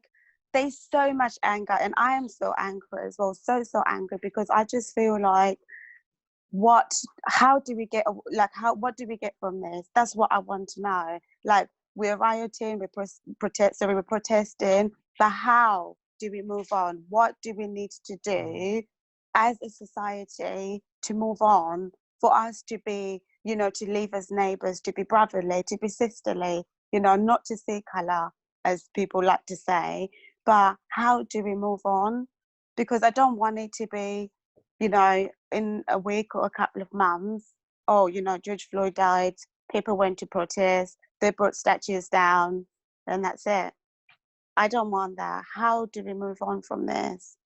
there's so much anger, and I am so angry as well, so angry, because I just feel like, what do we get from this? That's what I want to know. Like, we're rioting, we're protesting, but how do we move on? What do we need to do as a society to move on, for us to be, to live as neighbors, to be brotherly, to be sisterly, not to see color, as people like to say. But how do we move on? Because I don't want it to be, in a week or a couple of months, George Floyd died, people went to protest, they brought statues down, and that's it. I don't want that. How do we move on from this?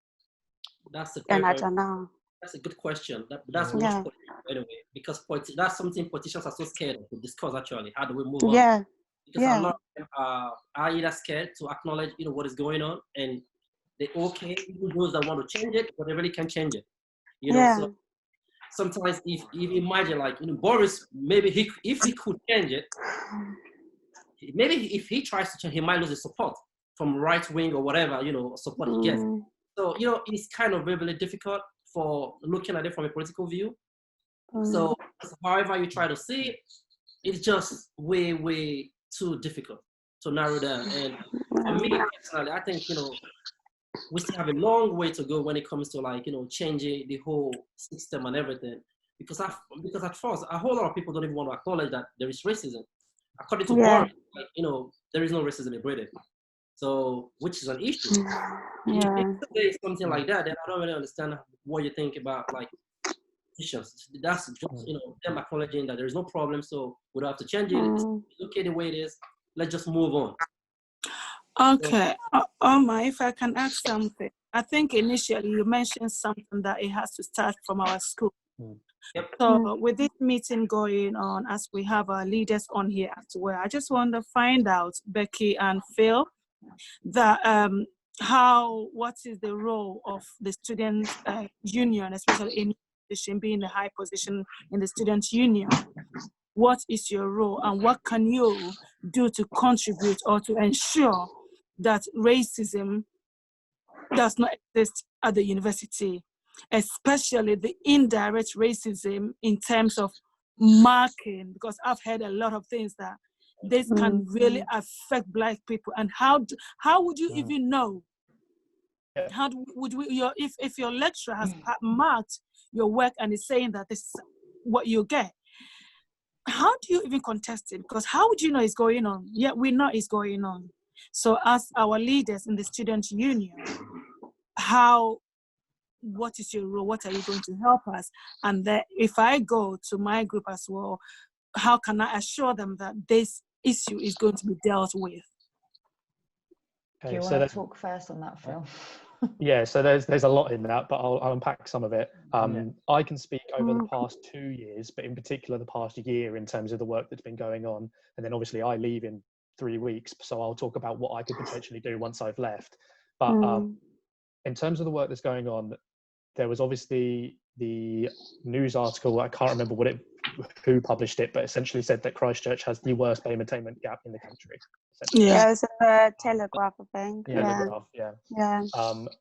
I don't know. That's a good question. That's much anyway, because that's something politicians are so scared to discuss. Actually, how do we move on? Yeah. Because a lot of them are either scared to acknowledge, what is going on, and they even those that want to change it, but they really can't change it. So sometimes if imagine like, Boris, maybe if he could change it, maybe if he tries to change, he might lose the support from right wing or whatever, support he gets. So, it's kind of very, very difficult for looking at it from a political view. So however you try to see it, it's just way, way too difficult to narrow down. And for me personally, I think, we still have a long way to go when it comes to like, changing the whole system and everything. Because at first, a whole lot of people don't even want to acknowledge that there is racism. According to Boris, there is no racism in Britain. So, which is an issue. If you say something like that, then I don't really understand what you think about like issues. That's just, them acknowledging that there is no problem, so we don't have to change it. It's okay the way it is. Let's just move on. Okay, Oma, if I can ask something. I think initially you mentioned something that it has to start from our school. Yep. So with this meeting going on, as we have our leaders on here as well, I just want to find out, Becky and Phil, that what is the role of the student union, especially in position, being a high position in the student union. What is your role, and what can you do to contribute or to ensure that racism does not exist at the university, especially the indirect racism in terms of marking? Because I've heard a lot of things that this can really affect Black people. And how would you even know? How would if your lecturer has marked your work and is saying that this is what you get? How do you even contest it? Because how would you know it's going on? Yeah, we know it's going on. So as our leaders in the student union, how what is your role? What are you going to help us? And that if I go to my group as well, how can I assure them that this issue is going to be dealt with? Do you want to talk first on that, Phil? Yeah, so there's a lot in that, but I'll unpack some of it. I can speak over the past 2 years, but in particular the past year in terms of the work that's been going on. And then obviously I leave in 3 weeks, so I'll talk about what I could potentially do once I've left. But in terms of the work that's going on, there was obviously the news article, I can't remember who published it, but essentially said that Christ Church has the worst BAME attainment gap in the country. Yeah, it was in the Telegraph, I think. Telegraph, yeah.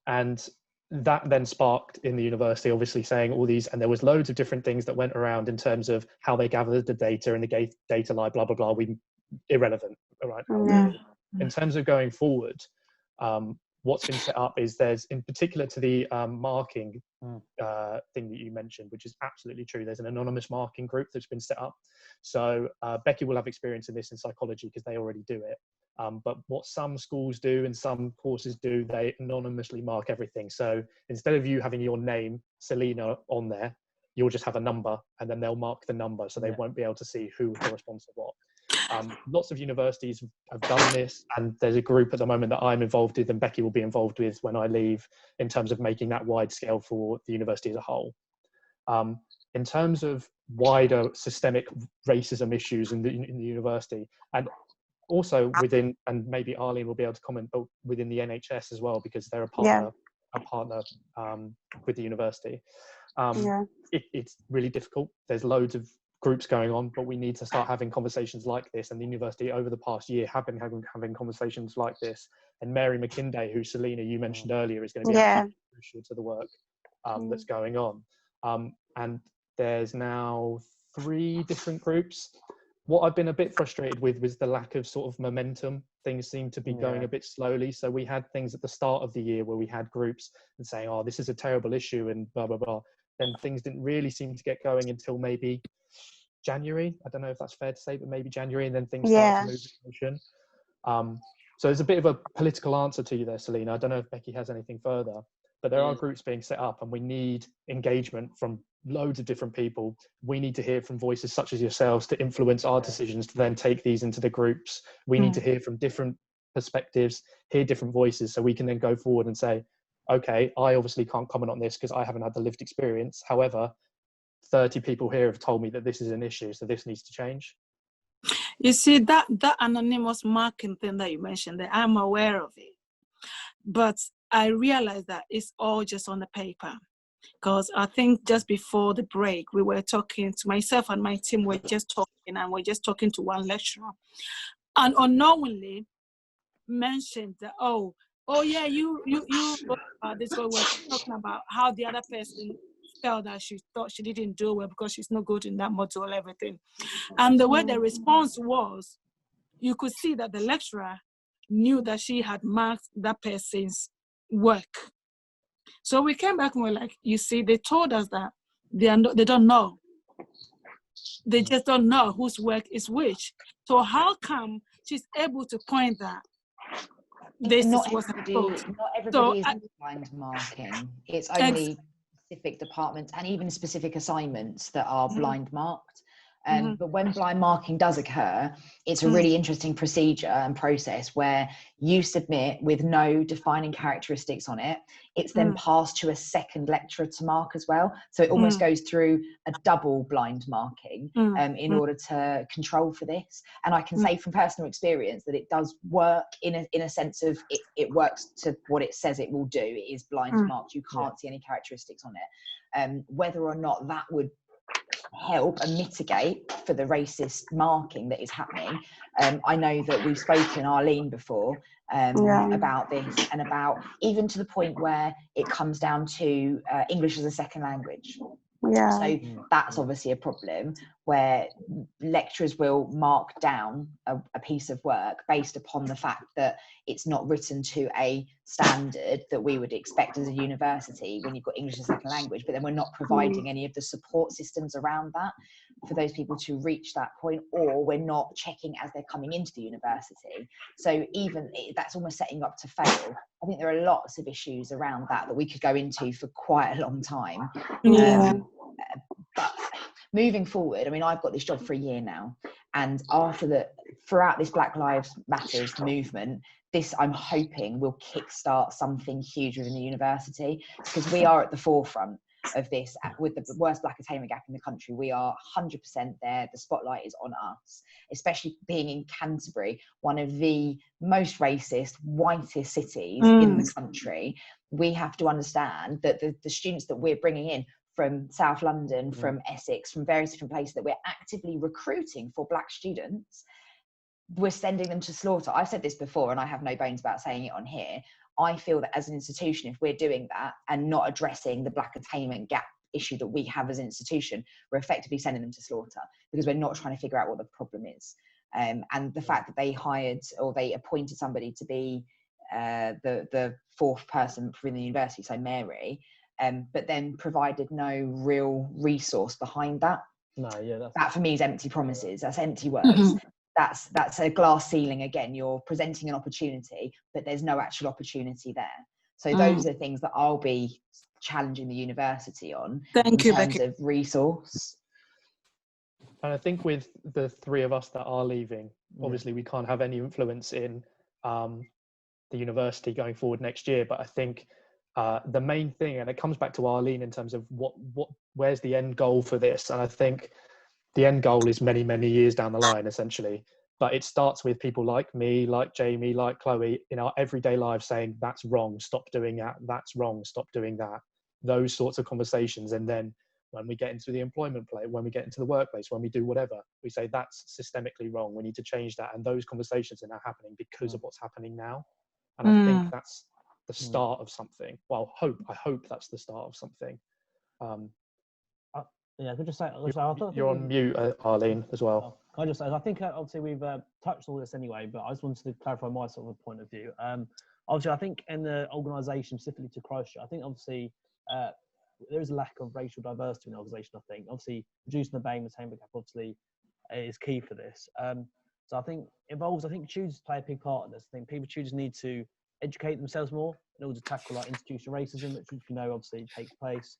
And that then sparked in the university, obviously saying all these, and there was loads of different things that went around in terms of how they gathered the data and the data lie, blah, blah, blah, irrelevant, right? In terms of going forward, what's been set up is there's, in particular to the marking thing that you mentioned, which is absolutely true. There's an anonymous marking group that's been set up. So Becky will have experience in this in psychology because they already do it. But what some schools do and some courses do, they anonymously mark everything. So instead of you having your name, Selina, on there, you'll just have a number and then they'll mark the number so they won't be able to see who corresponds to what. Lots of universities have done this, and there's a group at the moment that I'm involved with and Becky will be involved with when I leave in terms of making that wide scale for the university as a whole. In terms of wider systemic racism issues in the university, and also within, and maybe Arlene will be able to comment, but within the NHS as well, because they're a partner with the university. It's really difficult. There's loads of groups going on, but we need to start having conversations like this, and the university over the past year have been having conversations like this. And Mary McKinday, who Selina you mentioned earlier, is going to be absolutely crucial to the work that's going on. And there's now 3 different groups. What I've been a bit frustrated with was the lack of sort of momentum. Things seem to be going a bit slowly. So we had things at the start of the year where we had groups and saying, oh, this is a terrible issue and blah, blah, blah. Then things didn't really seem to get going until maybe January. I don't know if that's fair to say, but maybe January, and then things start to move in motion. So there's a bit of a political answer to you there, Selina. I don't know if Becky has anything further, but there are groups being set up and we need engagement from loads of different people. We need to hear from voices such as yourselves to influence our decisions, to then take these into the groups. We need to hear from different perspectives, hear different voices, so we can then go forward and say, okay, I obviously can't comment on this because I haven't had the lived experience. However, 30 people here have told me that this is an issue, so this needs to change. You see, that anonymous marking thing that you mentioned, that I'm aware of it. But I realize that it's all just on the paper. Because I think just before the break, we were talking to myself and my team, were just talking, and we're just talking to one lecturer. And unknowingly mentioned that, oh yeah, you this is what we're talking about, how the other person felt that she thought she didn't do well because she's not good in that module, everything. And the way the response was, you could see that the lecturer knew that she had marked that person's work. So we came back and we're like, you see, they told us that they don't know. They just don't know whose work is which. So how come she's able to point that this not is what's everybody is blind marking. It's only specific departments and even specific assignments that are blind marked. But when blind marking does occur, it's a really interesting procedure and process where you submit with no defining characteristics on it. It's then passed to a second lecturer to mark as well. So it almost goes through a double blind marking in order to control for this. And I can say from personal experience that it does work in a sense of it works to what it says it will do. It is blind marked. You can't see any characteristics on it. Whether or not that would help and mitigate for the racist marking that is happening. I know that we've spoken, Arlene, before about this, and about even to the point where it comes down to English as a second language. So that's obviously a problem where lecturers will mark down a piece of work based upon the fact that it's not written to a standard that we would expect as a university when you've got English as a second language, but then we're not providing any of the support systems around that. for those people to reach that point, or we're not checking as they're coming into the university. So even that's almost setting up to fail. I think there are lots of issues around that we could go into for quite a long time. Yeah. But moving forward, I mean, I've got this job for a year now, and throughout this Black Lives Matters movement, this I'm hoping will kickstart something huge within the university, because we are at the forefront of this. With the worst black attainment gap in the country, we are 100% there. The spotlight is on us, especially being in Canterbury, one of the most racist, whitest cities in the country. We have to understand that the students that we're bringing in from South London, from Essex, from various different places that we're actively recruiting for black students, we're sending them to slaughter. I've said this before, and I have no bones about saying it on here. I feel that as an institution, if we're doing that and not addressing the black attainment gap issue that we have as an institution, we're effectively sending them to slaughter, because we're not trying to figure out what the problem is. And the fact that they hired or they appointed somebody to be the fourth person within the university, so Mary, but then provided no real resource behind that. That for me is empty promises. That's empty words. That's a glass ceiling again. You're presenting an opportunity, but there's no actual opportunity there. So those are things that I'll be challenging the university on in terms of resource. And I think with the three of us that are leaving, obviously we can't have any influence in the university going forward next year. But I think the main thing, and it comes back to Arlene in terms of where's the end goal for this? And I think the end goal is many, many years down the line, essentially. But it starts with people like me, like Jamie, like Chloe, in our everyday lives saying, that's wrong, stop doing that, that's wrong, stop doing that. Those sorts of conversations. And then when we get into the employment play, when we get into the workplace, when we do whatever, we say that's systemically wrong, we need to change that. And those conversations are now happening because of what's happening now. And I think that's the start of something. Well, I hope that's the start of something. Yeah, I could just say, you're on mute, Arlene, as well. Can I just say, I think obviously we've touched all this anyway, but I just wanted to clarify my sort of point of view. Obviously, I think in the organisation, specifically to Christ Church, I think obviously there is a lack of racial diversity in the organisation. I think obviously reducing the BAME attainment gap obviously is key for this. So I think tutors play a big part in this. I think tutors need to educate themselves more in order to tackle like institutional racism, which you know obviously takes place.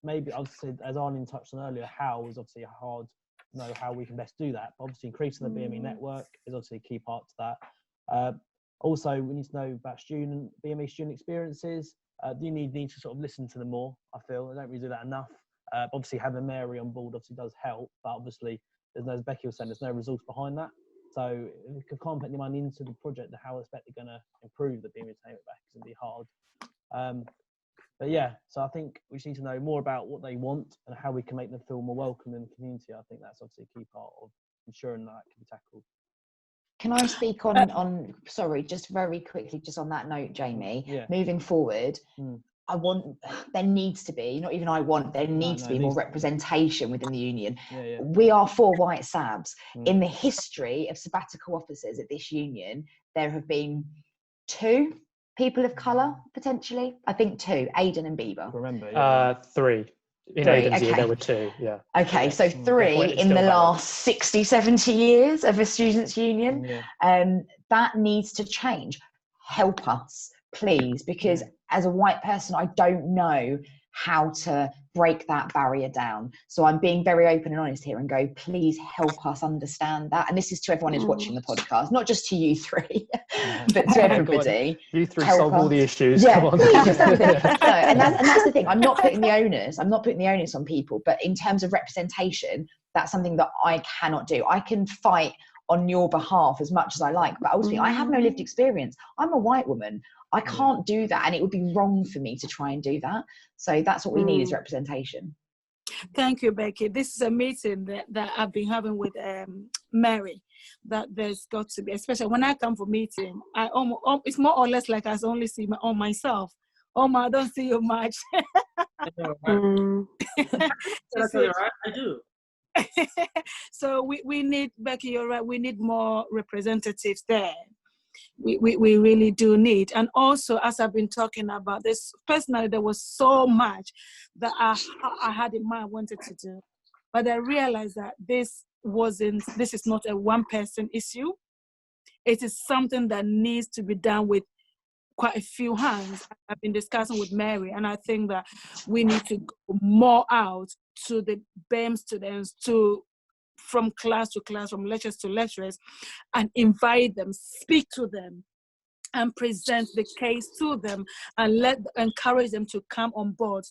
Maybe obviously, as Arlene touched on earlier, how is obviously hard to know how we can best do that. But obviously, increasing the BME network is obviously a key part to that. Also, we need to know about BME student experiences. You need to sort of listen to them more. I feel I don't really do that enough. Obviously, having Mary on board obviously does help, but obviously, as Becky was saying, there's no resource behind that. So if you can't put any money into the project, how is that going to improve the BME attainment back? It's going to be hard. But yeah, so I think we just need to know more about what they want and how we can make them feel more welcome in the community. I think that's obviously a key part of ensuring that can be tackled. Can I speak on sorry, just very quickly, just on that note, Jamie, moving forward, there needs to be, not even there needs to be more representation within the union. We are 4 white sabs. In the history of sabbatical officers at this union, there have been 2 people of colour, potentially. I think 2, Aidan and Bieber. Remember? 3. In Aidan's year, there were 2, Okay, so 3 in the last 60, 70 years of a students' union. That needs to change. Help us, please, because as a white person, I don't know how to break that barrier down. So I'm being very open and honest here and go, please help us understand that. And this is to everyone who's watching the podcast, not just to you 3, but to everybody. You 3 solve all the issues. Yeah, come on. and that's the thing. I'm not putting the onus on people, but in terms of representation, that's something that I cannot do. I can fight on your behalf as much as I like, but ultimately I have no lived experience. I'm a white woman. I can't do that, and it would be wrong for me to try and do that. So that's what we need is representation. Thank you, Becky. This is a meeting that I've been having with Mary, that there's got to be, especially when I come for meeting, it's more or less like I only see myself. I don't see you much. That's right. I do. So we need, Becky, you're right, we need more representatives there. We really do need. And also, as I've been talking about this, personally, there was so much that I had in mind wanted to do. But I realized that this is not a one-person issue. It is something that needs to be done with quite a few hands. I've been discussing with Mary, and I think that we need to go more out to the BAME students, from class to class, from lectures to lecturers, and invite them, speak to them, and present the case to them, and encourage them to come on board,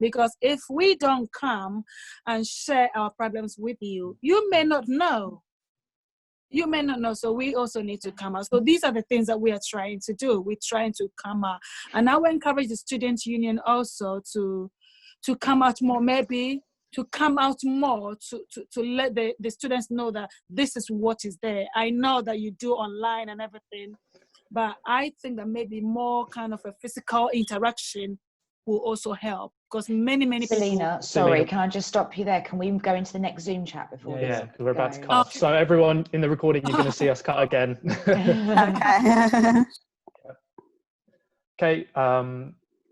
because if we don't come and share our problems with you, you may not know. So we also need to come out. So these are the things that we are trying to do. We're trying to come out, and I will encourage the student union also to come out more, maybe to come out more, to let the students know that this is what is there. I know that you do online and everything, but I think that maybe more kind of a physical interaction will also help, because many Selina, people... sorry, can I just stop you there? Can we go into the next Zoom chat before this? Yeah, because we're about to cut goes? off. So everyone in the recording, you're going to see us cut again. Okay. Okay,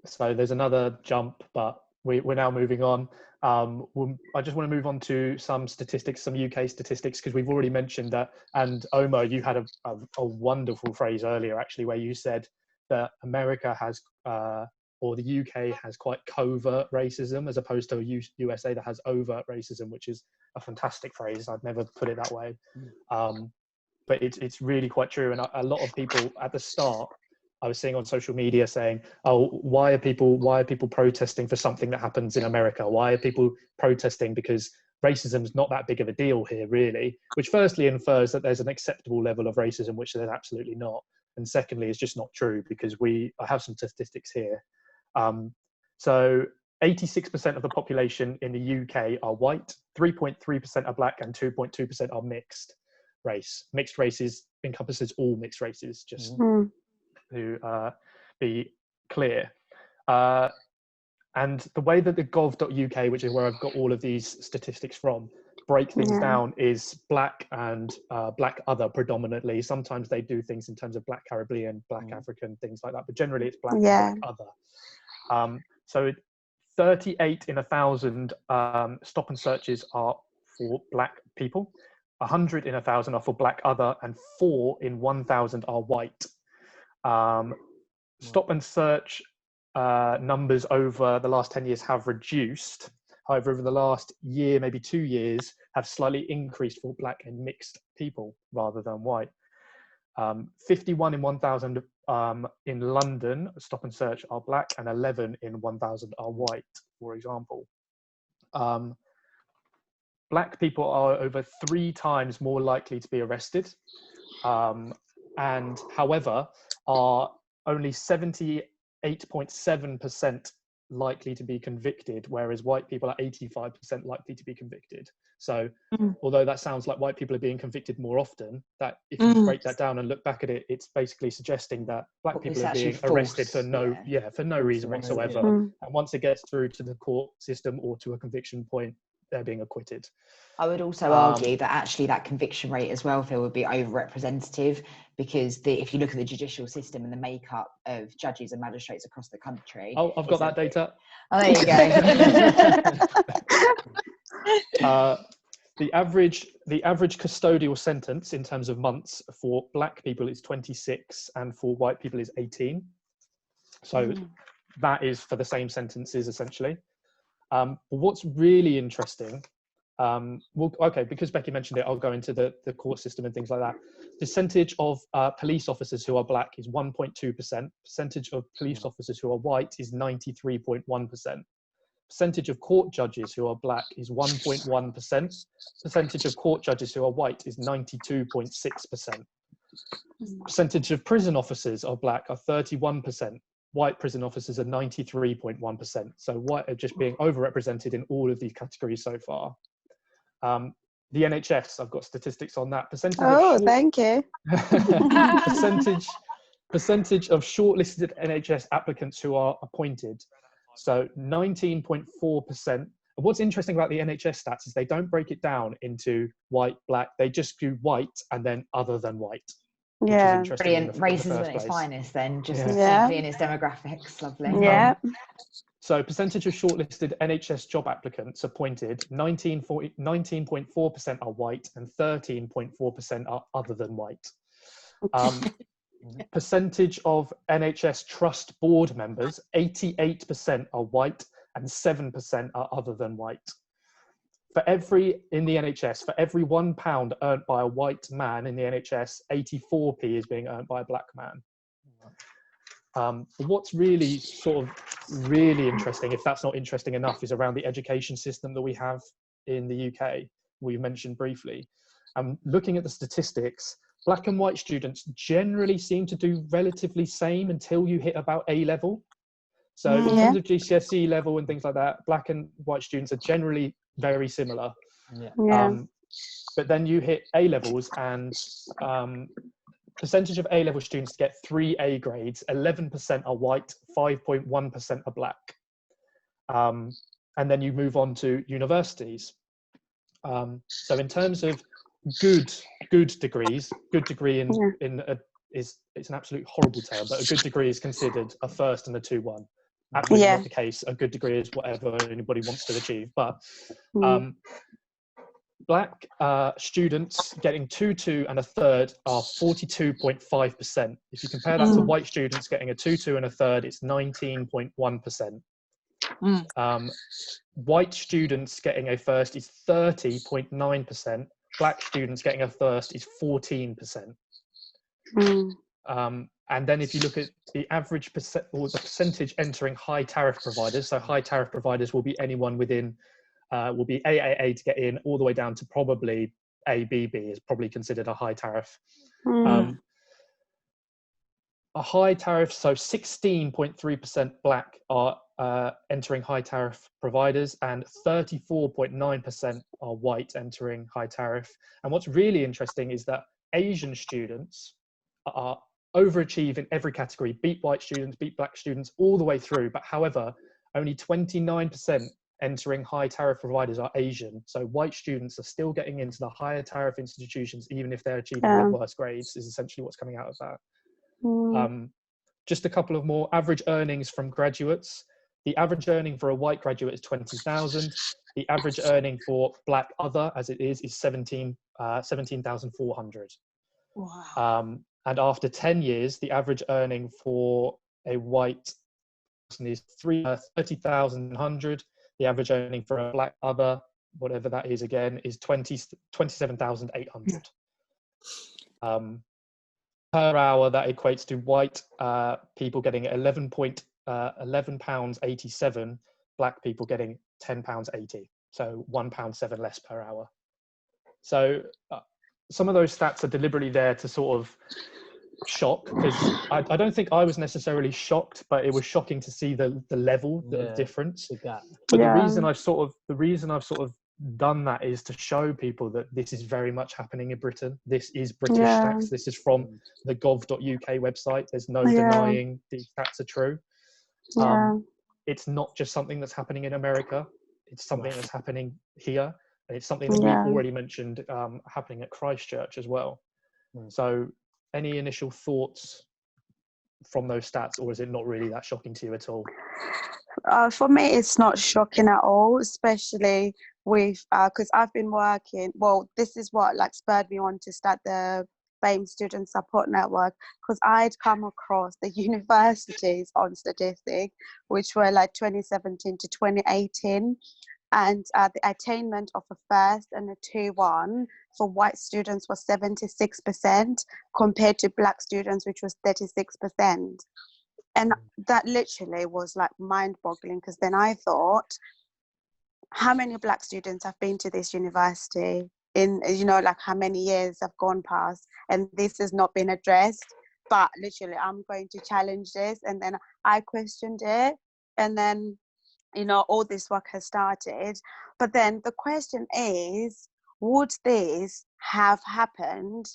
so there's another jump, but we're now moving on. I just want to move on to some statistics, some UK statistics, because we've already mentioned that. And Omo, you had a wonderful phrase earlier, actually, where you said that America has, or the UK has quite covert racism, as opposed to USA that has overt racism, which is a fantastic phrase. I'd never put it that way. But it's really quite true. And a lot of people at the start, I was seeing on social media saying, oh, why are people protesting for something that happens in America? Why are people protesting? Because racism is not that big of a deal here, really, which firstly infers that there's an acceptable level of racism, which there's absolutely not. And secondly, it's just not true, because I have some statistics here. So 86% of the population in the UK are white, 3.3% are black, and 2.2% are mixed race. Mixed races encompasses all mixed races, just to be clear. And the way that the gov.uk, which is where I've got all of these statistics from, break things down is black and black other predominantly. Sometimes they do things in terms of black Caribbean, black African, things like that, but generally it's black and black other. So 38 in 1,000 stop and searches are for black people, 100 in 1,000 are for black other, and 4 in 1,000 are white. Stop and search numbers over the last 10 years have reduced. However, over the last year, maybe 2 years, have slightly increased for black and mixed people rather than white. 51 in 1,000 in London, stop and search are black, and 11 in 1,000 are white, for example. Black people are over 3 times more likely to be arrested, and however, are only 78.7% likely to be convicted, whereas white people are 85% likely to be convicted. So although that sounds like white people are being convicted more often, that if you break that down and look back at it, it's basically suggesting that black people are being arrested for no reason whatsoever. And once it gets through to the court system or to a conviction point, they're being acquitted. I would also argue that actually that conviction rate as well, Phil, would be over-representative, because if you look at the judicial system and the makeup of judges and magistrates across the country. Oh, I've got that data. Oh, there you go. The average custodial sentence in terms of months for black people is 26, and for white people is 18. So that is for the same sentences, essentially. But what's really interesting, because Becky mentioned it, I'll go into the court system and things like that. Percentage of police officers who are black is 1.2%. Percentage of police officers who are white is 93.1%. Percentage of court judges who are black is 1.1%. Percentage of court judges who are white is 92.6%. Percentage of prison officers are black are 31%. White prison officers are 93.1%. So white are just being overrepresented in all of these categories so far. The NHS, I've got statistics on that. Thank you. Percentage of shortlisted NHS applicants who are appointed. So 19.4%. And what's interesting about the NHS stats is they don't break it down into white, black. They just do white and then other than white. Yeah, brilliant. Racism at its finest then, just simply in its demographics. Lovely. So percentage of shortlisted NHS job applicants appointed, 19.4% are white and 13.4% are other than white. Percentage of NHS Trust board members, 88% are white and 7% are other than white. In the NHS, for every £1 earned by a white man in the NHS, 84p is being earned by a black man. What's really really interesting, if that's not interesting enough, is around the education system that we have in the UK. We mentioned briefly. Looking at the statistics, black and white students generally seem to do relatively same until you hit about A level. So in terms of GCSE level and things like that, black and white students are generally very similar. But then you hit A levels and percentage of A level students get 3 A grades, 11% are white, 5.1% are black. And then you move on to universities. So in terms of good degrees, good degree it's an absolute horrible term, but a good degree is considered a first and a 2-1. Absolutely not the case. A good degree is whatever anybody wants to achieve. But black students getting 2-2 and a third are 42.5%. If you compare that to white students getting a 2-2 and a third, it's 19.1%. White students getting a first is 30.9%. Black students getting a first is 14%. And then if you look at the average or the percentage entering high tariff providers, so high tariff providers will be anyone within, will be AAA to get in, all the way down to probably ABB is probably considered a high tariff. A high tariff, so 16.3% black are entering high tariff providers and 34.9% are white entering high tariff. And what's really interesting is that Asian students are overachieve in every category, beat white students, beat black students all the way through. But however, only 29% entering high tariff providers are Asian. So white students are still getting into the higher tariff institutions, even if they're achieving the worst grades, is essentially what's coming out of that. Just a couple of more average earnings from graduates. The average earning for a white graduate is 20,000. The average earning for black other, as it is 17,400. Wow. And after 10 years, the average earning for a white person is 30,100. The average earning for a black other, whatever that is again, is 27,800. Per hour, that equates to white people getting £11.87, black people getting £10.80. So £1.07 less per hour. So some of those stats are deliberately there to sort of shock, because I don't think I was necessarily shocked, but it was shocking to see the level of difference. But the reason I've sort of done that is to show people that this is very much happening in Britain. This is British stats. This is from the gov.uk website. There's no denying these stats are true. It's not just something that's happening in America. It's something that's happening here. And it's something that we've already mentioned happening at Christ Church as well. So any initial thoughts from those stats, or is it not really that shocking to you at all? For me, it's not shocking at all, especially with, because I've been working, well, this is what like spurred me on to start the BAME Student Support Network, because I'd come across the universities on statistics, which were like 2017 to 2018. And the attainment of a first and a 2-1 for white students was 76% compared to black students, which was 36%. And that literally was like mind-boggling, because then I thought, how many black students have been to this university in, you know, like how many years have gone past and this has not been addressed? But literally, I'm going to challenge this. And then I questioned it. And then, you know, all this work has started. But then the question is, would this have happened,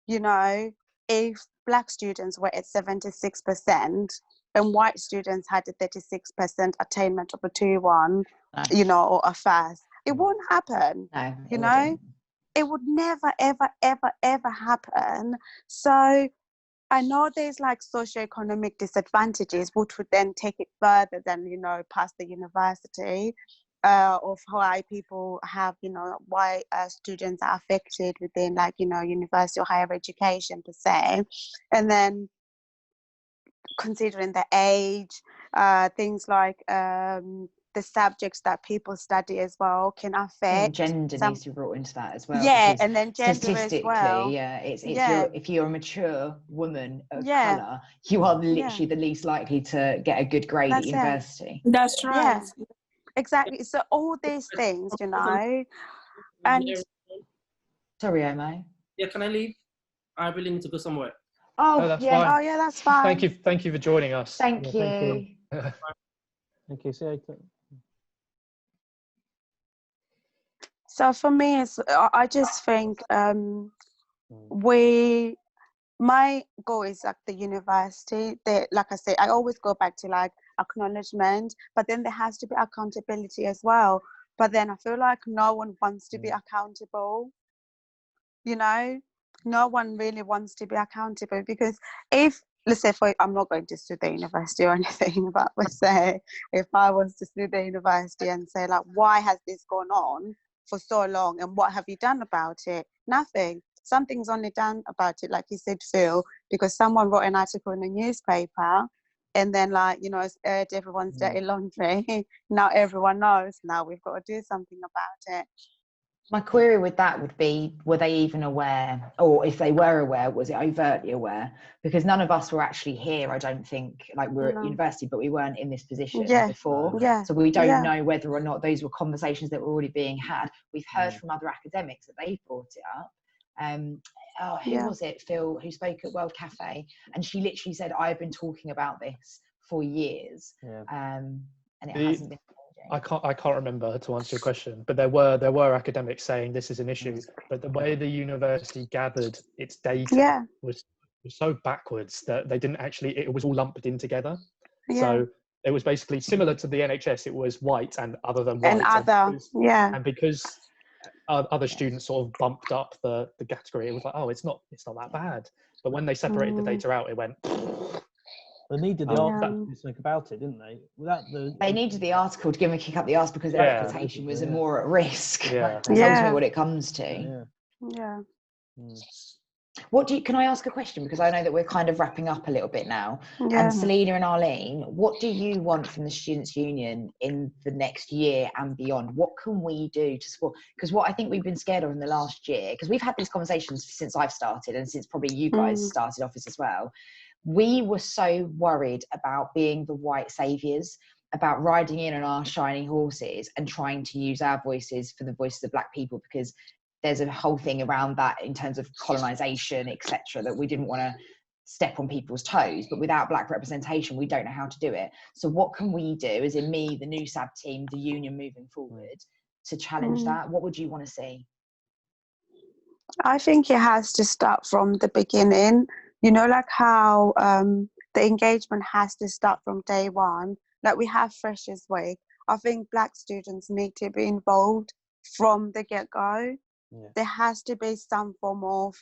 you know, if black students were at 76% and white students had a 36% attainment of a 2-1, you know, or a first? It won't happen. No, you know, it would never, ever, ever, ever happen. So I know there's like socioeconomic disadvantages, which would then take it further than, you know, past the university, of why people have, you know, why students are affected within, like, you know, university or higher education per se. And then considering the age, things like the subjects that people study as well can affect. Gender needs to be brought into that as well. Yeah, because and then gender as statistically, well. yeah, it's Yeah. if you're a mature woman of Yeah. colour, you are literally the least likely to get a good grade That's at it. university. That's right. Yeah, exactly. So all these things, you know, and Sorry, Omo. Yeah, can I leave? I really need to go somewhere. Oh, No, that's yeah. fine. oh yeah, that's fine. Thank you for joining us. Thank you. Thank you. Thank you. See you later. So for me, it's, I just think my goal is like the university. Like I say, I always go back to like acknowledgement, but then there has to be accountability as well. But then I feel like no one wants to be accountable. You know, no one really wants to be accountable, because if, let's say, I'm not going to sue the university or anything, but let's say if I was to sue the university and say, like, why has this gone on for so long and what have you done about it? Nothing. Something's only done about it, like you said, Phil, because someone wrote an article in a newspaper and then, like, you know, it's aired everyone's dirty laundry. Now everyone knows. Now we've got to do something about it. My query with that would be, were they even aware? Or if they were aware, was it overtly aware? Because none of us were actually here, I don't think. Like, we're at university, but we weren't in this position before. Yeah. So we don't know whether or not those were conversations that were already being had. We've heard from other academics that they brought it up. Who was it, Phil, who spoke at World Cafe? And she literally said, I've been talking about this for years. And it hasn't been. I can't remember, to answer your question, but there were academics saying this is an issue, but the way the university gathered its data was so backwards that they didn't actually, it was all lumped in together. So it was basically similar to the NHS. It was white and other than white, and because other students sort of bumped up the category, it was like, oh, it's not that bad. But when they separated the data out, it went. They needed the article to think about it, didn't they? They needed the article to give them a kick up the arse because their reputation was more at risk. Yeah. That's ultimately what it comes to. Yeah. Can I ask a question? Because I know that we're kind of wrapping up a little bit now. And Selina and Arlene, what do you want from the Students' Union in the next year and beyond? What can we do to support? Because what I think we've been scared of in the last year, because we've had these conversations since I've started and since probably you guys started office as well. We were so worried about being the white saviours, about riding in on our shiny horses and trying to use our voices for the voices of Black people, because there's a whole thing around that in terms of colonisation, etc., that we didn't want to step on people's toes. But without Black representation, we don't know how to do it. So what can we do, as in me, the new SAB team, the union moving forward, to challenge that? What would you want to see? I think it has to start from the beginning. You know, like how the engagement has to start from day one. Like, we have Freshers Week. I think Black students need to be involved from the get-go. There has to be some form of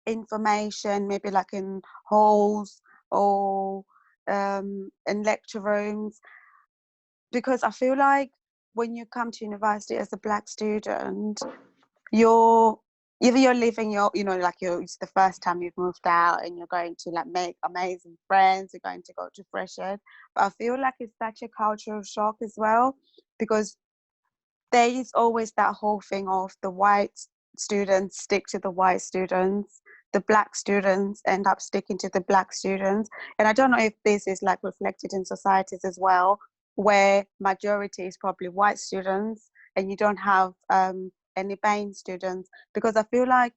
information, maybe like in halls or in lecture rooms. Because I feel like when you come to university as a Black student, you're living your, you know, like it's the first time you've moved out and you're going to like make amazing friends, you're going to go to Freshers. But I feel like it's such a cultural shock as well, because there is always that whole thing of the white students stick to the white students, the Black students end up sticking to the Black students. And I don't know if this is like reflected in societies as well, where majority is probably white students and you don't have any BAME students, because I feel like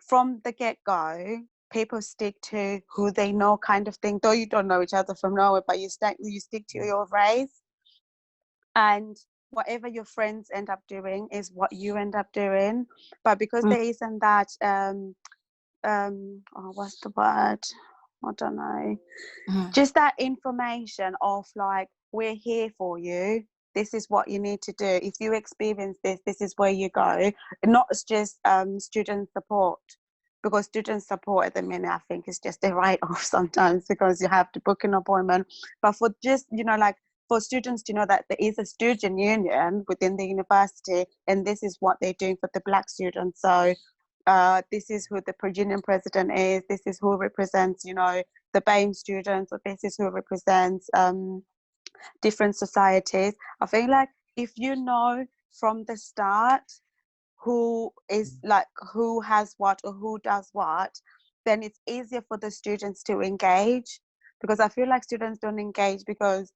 from the get-go, people stick to who they know, kind of thing. Though you don't know each other from nowhere, but you stick to your race, and whatever your friends end up doing is what you end up doing. But because there isn't that what's the word? I don't know. Just that information of like, we're here for you. This is what you need to do. If you experience this, this is where you go. Not just student support. because student support at the minute, I think, is just a write-off sometimes because you have to book an appointment. But for just, like, for students to know that there is a student union within the university, and this is what they're doing for the Black students. So this is who the union president is, this is who represents, the BAME students, or this is who represents different societies. I feel like if you know from the start who is like, who has what or who does what, then it's easier for the students to engage. Because I feel like students don't engage because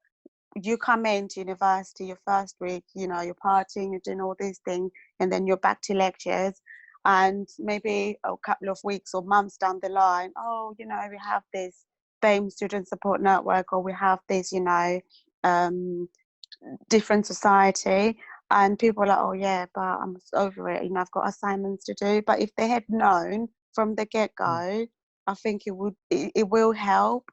you come into university your first week, you're partying, you're doing all these things, and then you're back to lectures. And maybe a couple of weeks or months down the line, we have this BAME student support network, or we have this, different society, and people are like, oh yeah, but I'm over it, I've got assignments to do. But if they had known from the get-go, I think it will help.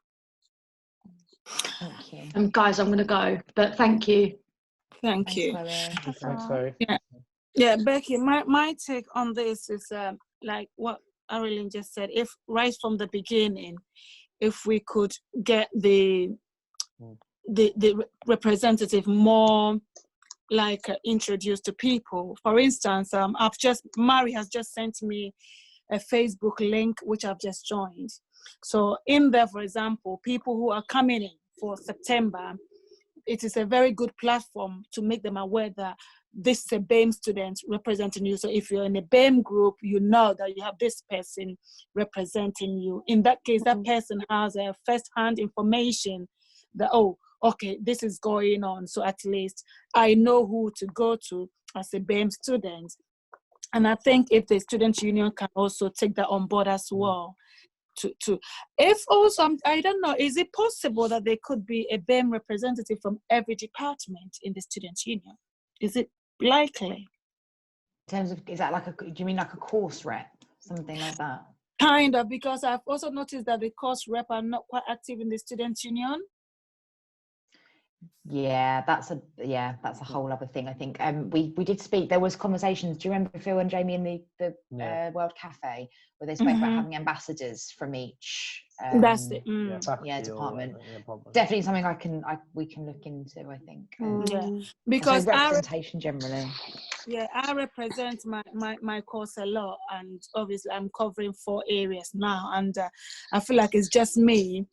Thank you. Guys, I'm going to go, but thank you. Thank you. Thanks, Chloe. Yeah, Becky, my take on this is like what Arlene just said. If right from the beginning, if we could get the representative more like introduced to people. For instance, Mari has just sent me a Facebook link which I've just joined. So in there, for example, people who are coming in for September, it is a very good platform to make them aware that this is a BAME student representing you. So if you're in a BAME group, you know that you have this person representing you. In that case, that person has a first-hand information that, oh, okay, this is going on. So at least I know who to go to as a BAME student. And I think if the student union can also take that on board as well, if also, I don't know, is it possible that there could be a BAME representative from every department in the student union? Is it likely? In terms of, is that like do you mean like a course rep, something like that? Kind of, because I've also noticed that the course rep are not quite active in the student union. Yeah, that's a whole other thing. I think we did speak. There was conversations. Do you remember Phil and Jamie in the World Cafe where they spoke about having ambassadors from each That's it. Department. Definitely something we can look into. I think. Because representation generally. Yeah, I represent my course a lot, and obviously I'm covering 4 areas now, and I feel like it's just me.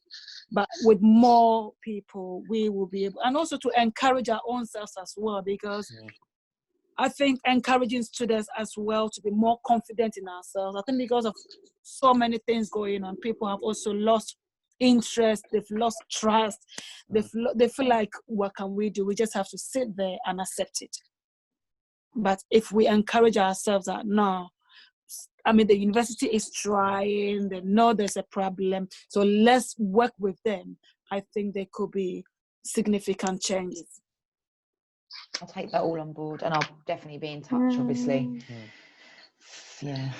But with more people, we will be able, and also to encourage our own selves as well, because I think encouraging students as well to be more confident in ourselves. I think because of so many things going on, people have also lost interest, they've lost trust, they feel like, what can we do? We just have to sit there and accept it. But if we encourage ourselves that, no, I mean, the university is trying, they know there's a problem, so let's work with them, I think there could be significant changes. I'll take that all on board, and I'll definitely be in touch, obviously. Yeah.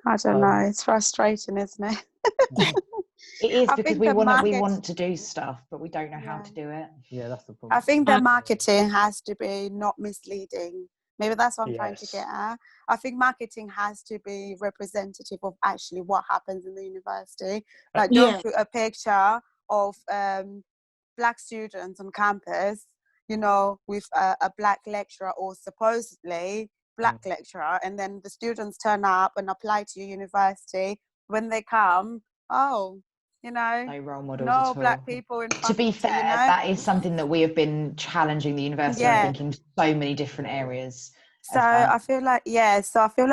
I don't know, it's frustrating, isn't it? It is, because we want to do stuff, but we don't know how to do it. Yeah, that's the problem. I think the marketing has to be not misleading. Maybe that's what I'm trying to get at. I think marketing has to be representative of actually what happens in the university. Like, don't put a picture of Black students on campus, with a Black lecturer or supposedly Black lecturer, and then the students turn up and apply to your university. When they come, no role models, no Black people in to be fair, that is something that we have been challenging the university on, thinking so many different areas. So I feel like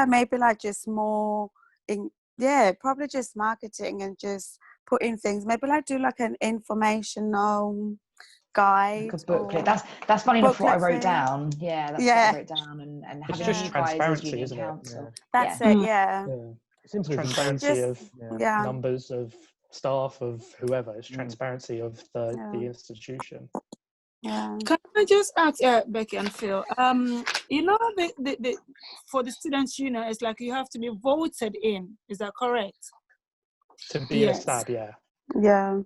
maybe like just more probably just marketing and just putting things, maybe like do like an informational guide, like a booklet. That's funny enough what I wrote down. Yeah, that's what I wrote down, and having just you guys as union isn't council. That's it. Simply transparency of numbers of staff, of whoever. It's transparency of the institution. Yeah. Can I just ask Becky and Phil? The for the students' union, it's like you have to be voted in. Is that correct? To be a stab, Yeah.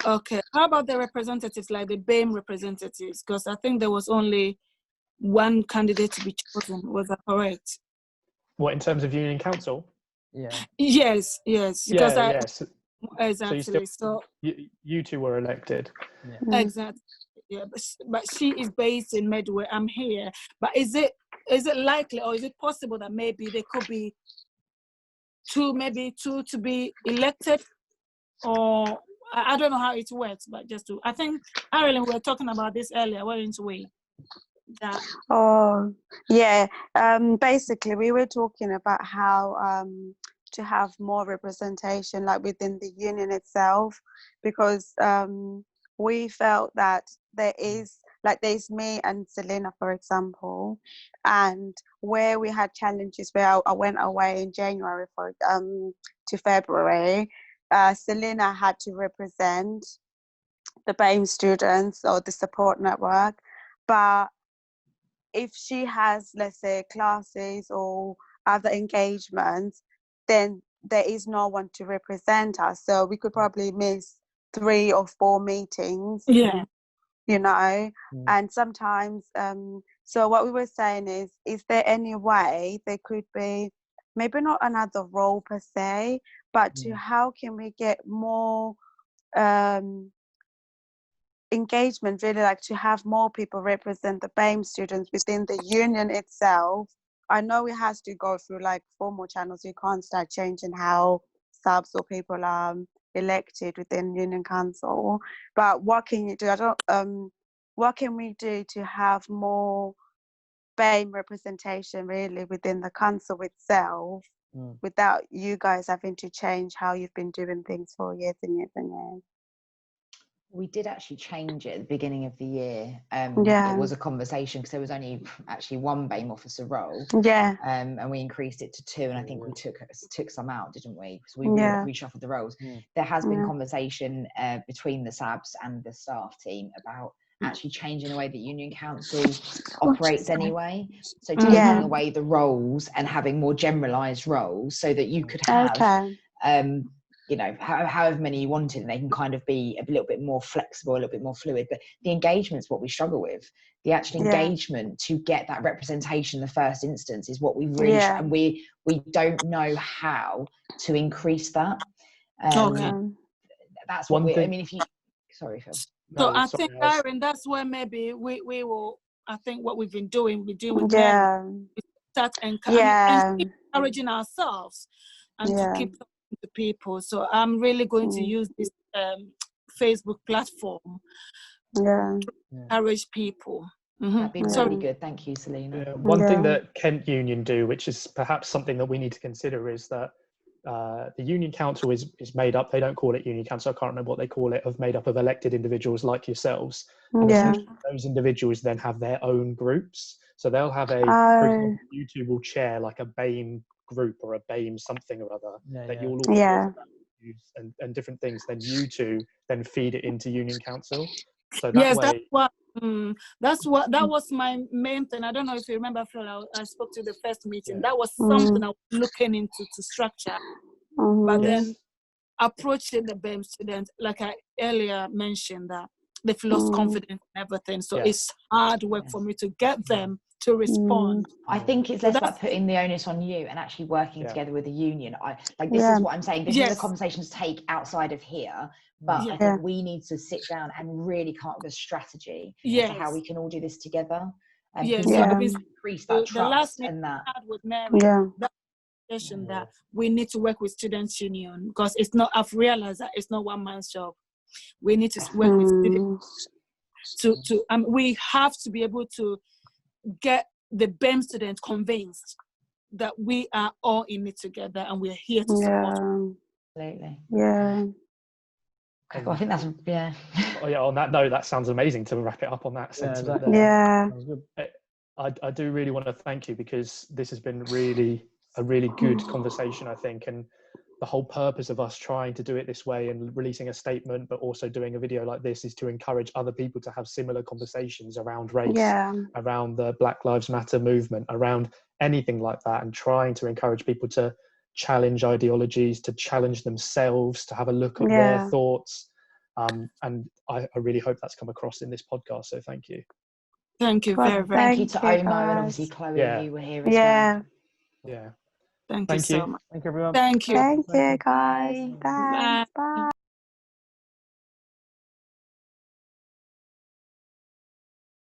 Okay. How about the representatives, like the BAME representatives? Because I think there was only one candidate to be chosen. Was that correct? What, in terms of union council? Yeah. Yes, because Yes. exactly. You two were elected. Yeah. Exactly. Yeah, but she is based in Medway. I'm here. But is it likely, or is it possible that maybe there could be two to be elected, or I don't know how it works, but I think, Arlene, we were talking about this earlier, weren't we? Oh, yeah. Basically, we were talking about how to have more representation, like within the union itself, because we felt that there's me and Selina, for example, and where we had challenges where I went away in January to February. Selina had to represent the BAME students or the support network, but if she has, let's say, classes or other engagements, then there is no one to represent us. So we could probably miss 3 or 4 meetings. Yeah. You know, and sometimes, so what we were saying is there any way there could be, maybe not another role per se, but to how can we get more engagement, really, like to have more people represent the BAME students within the union itself. I know it has to go through like formal channels. You can't start changing how subs or people are elected within union council, but what can you do? What can we do to have more BAME representation really within the council itself, without you guys having to change how you've been doing things for years and years and years? We did actually change it at the beginning of the year. It was a conversation because there was only actually 1 BAME officer role. Yeah. And we increased it to 2, and I think we took some out, didn't we? Because we reshuffled the roles. There has been conversation between the SABs and the staff team about actually changing the way that union council operates anyway. So taking away the roles and having more generalised roles so that you could have you know, however many you wanted, and they can kind of be a little bit more flexible, a little bit more fluid. But the engagement's what we struggle with. The actual engagement to get that representation in the first instance is what we really and we don't know how to increase that. That's what I mean, if you sorry, Phil. So I think, Aaron, that's where maybe we will, I think what we've been doing with Mary, is start encouraging ourselves and to keep the people. So I'm really going to use this Facebook platform to encourage people. That'd be really good. Thank you, Selina. One thing that Kent Union do, which is perhaps something that we need to consider, is that the union council is made up, they don't call it union council, I can't remember what they call it, made up of elected individuals like yourselves. And those individuals then have their own groups. So they'll have for example, you two will chair like a BAME group or a BAME something or other that you'll all use and different things. Then you two then feed it into union council. So that way, that was my main thing. I don't know if you remember, Phil, I spoke to the first meeting. That was something I was looking into to structure. But then approaching the BAME students, like I earlier mentioned, that they've lost confidence in everything. So it's hard work for me to get them to respond. I think it's less about putting the onus on you and actually working together with the union. This is what I'm saying. This is a conversation to take outside of here, but I think we need to sit down and really come up with a strategy as to how we can all do this together. Increase that trust. The last and that I had with Mary, that we need to work with students' union, because it's not. I've realized that it's not one man's job. We need to work with students we have to be able to get the BAME students convinced that we are all in it together and we're here to support. Absolutely. And I think that's on that note, that sounds amazing to wrap it up on that sentiment. I do really want to thank you, because this has been a really good conversation, I think, and the whole purpose of us trying to do it this way and releasing a statement, but also doing a video like this, is to encourage other people to have similar conversations around race, around the Black Lives Matter movement, around anything like that, and trying to encourage people to challenge ideologies, to challenge themselves, to have a look at their thoughts. And I really hope that's come across in this podcast. So thank you. Thank you very, very much. Thank you to Omo and obviously Chloe, who were here as well. Thank you so much. Thank you, everyone. Thank you. Thank you, guys. Bye. Thanks. Bye.